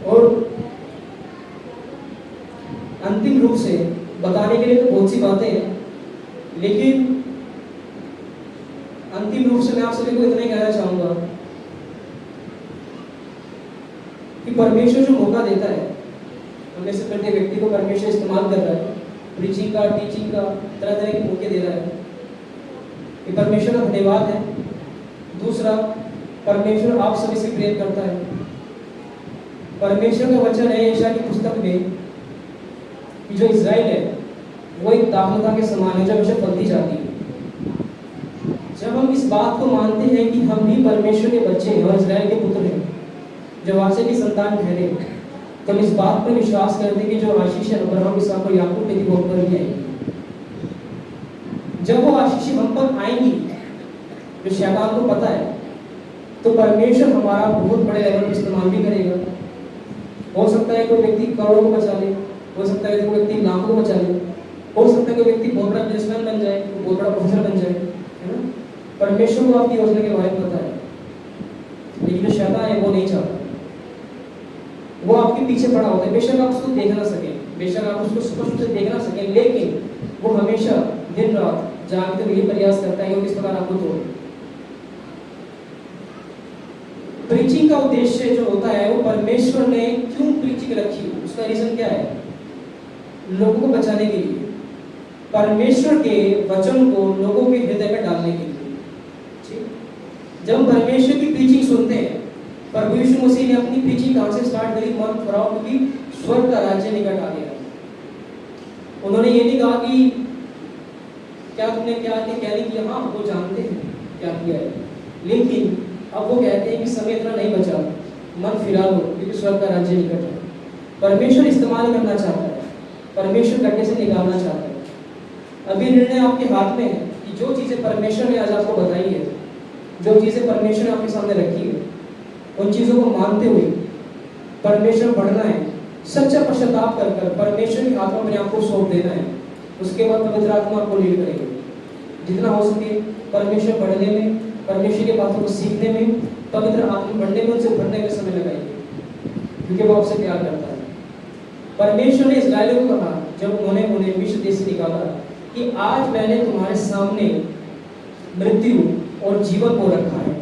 और अंतिम रूप से बताने के लिए तो बहुत सी बातें हैं, लेकिन अंतिम रूप से मैं आप सभी को इतना ही कहना चाहूंगा कि परमेश्वर जो मौका देता है, हमें से प्रत्येक व्यक्ति को परमेश्वर इस्तेमाल कर रहा है, प्रीचिंग का, टीचिंग का, तरह तरह के मौके दे रहा है। ये परमेश्वर का धन्यवाद है। दूसरा, परमेश्वर आप सभी से प्रेम करता है। परमेश्वर का वचन है यशायाह की पुस्तक में कि जो इज़राइल है वो एक दाखलता के समान है जो हमेशा फलती जाती है। जब हम इस बात को मानते हैं कि हम भी परमेश्वर के बच्चे हैं और इज़राइल के पुत्र हैं, जो वासे की संतान ठहरे, तो हम इस बात पर विश्वास करते हैं कि जो आशीष अब्राहम, इसहाक और याकूब पे थी वो हम पर भी आएगी। जब वो आशीष हम पर आएंगी, जो शैतान को पता है, तो परमेश्वर हमारा बहुत बड़े लेवल पर इस्तेमाल भी करेगा। हो सकता है कोई व्यक्ति करोड़ों को बचा ले, हो सकता है कोई व्यक्ति लाखों को बचा ले, हो सकता है कोई व्यक्ति बहुत बड़ा बिजनेसमैन बन जाए, बहुत बड़ा प्रोफेसर बन जाए, है ना? परमेश्वर को आपकी योजना के बारे में पता है, लेकिन जो शैतान है वो नहीं चाहता। वो आपके पीछे पड़ा होता है। बेशक आप उसको देख ना सकें, बेशक आप उसको स्पष्ट रूप से देख ना सकें, लेकिन वो हमेशा दिन रात जागते हुए प्रयास करता है कि किस प्रकार आपको तोड़े। प्रीचिंग का उद्देश्य जो होता है वो परमेश्वर ने क्यों प्रीचिंग रखी, उसका रीजन क्या है? लोगों को बचाने के लिए, परमेश्वर के वचन को लोगों के हृदय में डालने के लिए। ठीक? जब हम परमेश्वर की प्रीचिंग सुनते हैं, प्रभु यीशु मसीह ने अपनी प्रीचिंग कहां से स्टार्ट करी? मत फराओ क्योंकि स्वर्ग का राज्य निकट आ गया। उन्होंने ये नहीं कहा कि क्या तुमने क्या किया, हाँ वो जानते हैं क्या किया है, लेकिन अब वो कहते हैं कि समय इतना नहीं बचा, मन फिरा लो क्योंकि स्वर्ग का राज्य निकट है। परमेश्वर इस्तेमाल करना चाहता है, परमेश्वर करने से निकालना चाहता है। अभी निर्णय आपके हाथ में है कि जो चीजें परमेश्वर ने आज आपको बताई है, जो चीजें परमेश्वर ने आपके सामने रखी है, उन चीजों को मानते हुए परमेश्वर बढ़ना है। सच्चा पश्चाताप कर परमेश्वर के हाथों में आपको सौंप देना है। उसके बाद पवित्र आत्मा आपको लीड करेंगे। जितना हो सके परमेश्वर पढ़ने में, परमेश्वर की बातों को सीखने में, पवित्र आत्मा बढ़ने में, उनसे भरने में समय लगाइए, क्योंकि वो आपसे प्यार करता है। परमेश्वर ने इस्राएलियों को कहा जब उन्होंने उन्हें मिस्र देश से निकाला कि आज मैंने तुम्हारे सामने मृत्यु और जीवन को रखा है,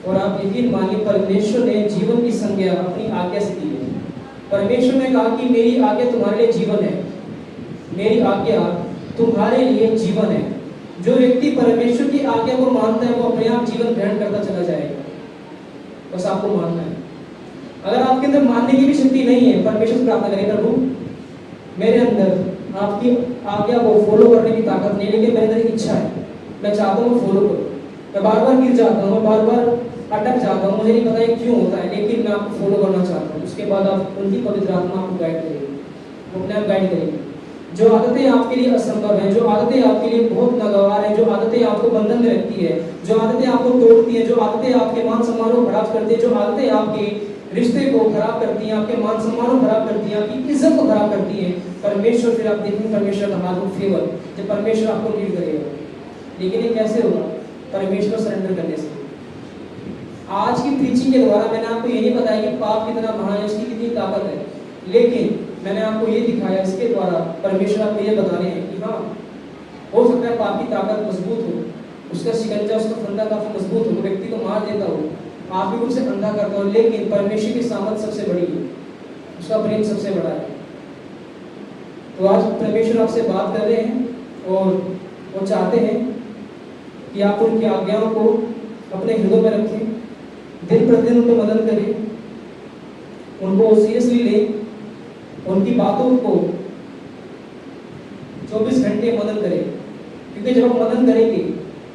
और आप यकीन मानिए परमेश्वर ने जीवन की संज्ञा अपनी आज्ञा से दी है। परमेश्वर ने कहा कि मेरी आज्ञा तुम्हारे लिए जीवन है, मेरी आज्ञा तुम्हारे लिए जीवन है। जो व्यक्ति परमेश्वर की आज्ञा को मानता है वो अपने आप जीवन ग्रहण करता चला जाएगा, बस आपको मानना है। अगर आपके अंदर मानने की भी शक्ति नहीं है, परमेश्वर से प्रार्थना करें, प्रभु मेरे अंदर आपकी आज्ञा को फॉलो करने की ताकत नहीं है, लेकिन मेरे अंदर एक इच्छा है, मैं चाहता हूँ फॉलो करूँ। मैं बार बार गिर जाता हूँ, मैं बार बार अटक जाता हूँ, मुझे नहीं पता ये क्यों होता है, लेकिन मैं आपको फॉलो करना चाहता हूँ। उसके बाद आप उनकी पवित्र आत्मा आपको गाइड करेगी, वो अपने आप गाइड करेगी। जो आदतें आपके लिए असंभव हैं, जो आदतें आपके लिए बहुत नागवार हैं, जो आदतें आपको बंधन में रखती है, जो आदतें आपको तोड़ती हैं, जो आदतें आपके मान सम्मान को खराब करती है, जो आदतें आपके रिश्ते को खराब करती हैं, आपके मान सम्मान को खराब करती हैं, आपकी इज्जत को खराब करती हैं, परमेश्वर फिर आप देखेंगे परमेश्वर का हाथ फेवर, जब परमेश्वर आपको लीड करेगा। लेकिन ये कैसे होगा? परमेश्वर सरेंडर करने से। आज की प्रीचिंग के द्वारा मैंने आपको ये नहीं बताया कि पाप कितना महान है, उसकी कितनी ताकत है, लेकिन मैंने आपको ये दिखाया इसके द्वारा परमेश्वर आपको ये बता रहे हैं कि हाँ, हो सकता है पाप की ताकत मजबूत हो, उसका शिकंजा, उसका फंदा काफी मजबूत हो, व्यक्ति को मार देता हो, आप भी उसे अंधा करता हो, लेकिन परमेश्वर की सामर्थ सबसे बड़ी है, उसका प्रेम सबसे बड़ा है। तो आज परमेश्वर आपसे बात कर रहे हैं और वो चाहते हैं कि आप उनकी आज्ञाओं को अपने हृदय में रखें, दिन प्रतिदिन उनको मदद करें, उनको सीरियसली लें, उनकी बातों को 24 घंटे मदद करें, क्योंकि जब आप मदद करेंगे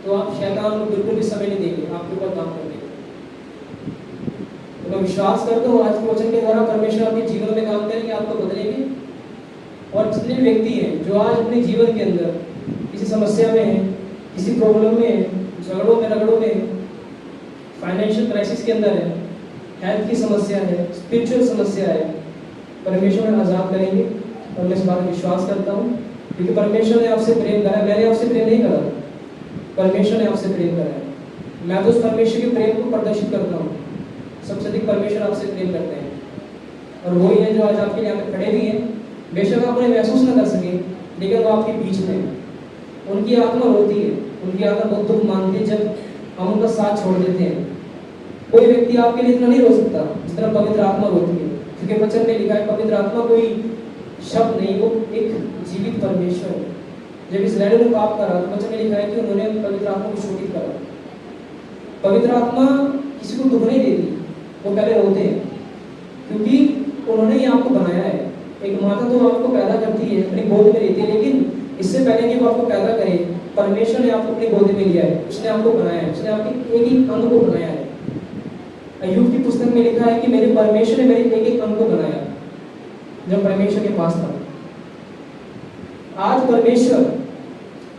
तो आप शैतान को बिल्कुल भी समय नहीं देंगे आपके ऊपर काम करने का। तो मैं विश्वास करता हूँ आज के वचन के द्वारा परमेश्वर आपके जीवन में काम करेंगे, आपको बदलेंगे। और जितने व्यक्ति हैं जो आज अपने जीवन के अंदर किसी समस्या में हैं, किसी प्रॉब्लम में हैं, झगड़ों में रगड़ों में, फाइनेंशियल क्राइसिस के अंदर है, हेल्थ की समस्या है, स्पिरिचुअल समस्या है, परमेश्वर ने आज़ाद करेंगे। और मैं इस बात में विश्वास करता हूँ, क्योंकि परमेश्वर ने आपसे प्रेम करा, मैंने आपसे प्रेम नहीं करा, परमेश्वर ने आपसे प्रेम करा है। मैं तो उस परमेश्वर के प्रेम को प्रदर्शित करता हूँ, सबसे अधिक परमेश्वर आपसे प्रेम करते हैं। और वही है जो आज आपके यहाँ पे खड़े भी हैं, बेशक आप उन्हें महसूस न कर सके, लेकिन वो आपके बीच में है। उनकी आत्मा रोती है, उनकी आत्मा बहुत दुख मानती है जब हम उनका साथ छोड़ देते हैं। कोई व्यक्ति आपके लिए इतना नहीं रो सकता जितना पवित्र आत्मा रोती है, क्योंकि वचन में लिखा है पवित्र आत्मा कोई शब्द नहीं, वो एक जीवित परमेश्वर है। जब इस्राएलियों ने पाप करा तो वचन में लिखा है कि उन्होंने पवित्र आत्मा को शोकित करा। पवित्र आत्मा किसी को दुख नहीं देती, वो पहले रोते हैं, क्योंकि उन्होंने ही आपको बनाया है। एक माता तो आपको पैदा करती है, अपनी गोद में लेती है, लेकिन इससे पहले कि वो आपको पैदा करे, परमेश्वर ने आपको अपनी गोद में लिया है, उसने आपको बनाया है, उसने आपके एक एक अंग को बनाया है। अय्यूब की पुस्तक में लिखा है कि मेरे परमेश्वर ने मेरे एक एक अंग को बनाया, जब परमेश्वर के पास था। आज परमेश्वर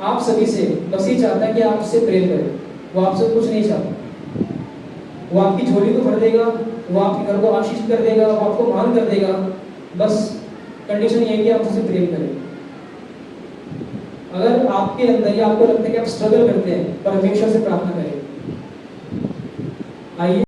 आप सभी से बस ये चाहता है कि आप उससे प्रेम करें, वो आपसे कुछ नहीं चाहता। वो आपकी झोली को भर देगा, वो आपके घर को आशीष कर देगा, वो आपको मान कर देगा, बस कंडीशन ये है कि आप उससे प्रेम करें। अगर आपके अंदर या आपको लगता है कि आप स्ट्रगल करते हैं, परमेश्वर से प्रार्थना करें। आइए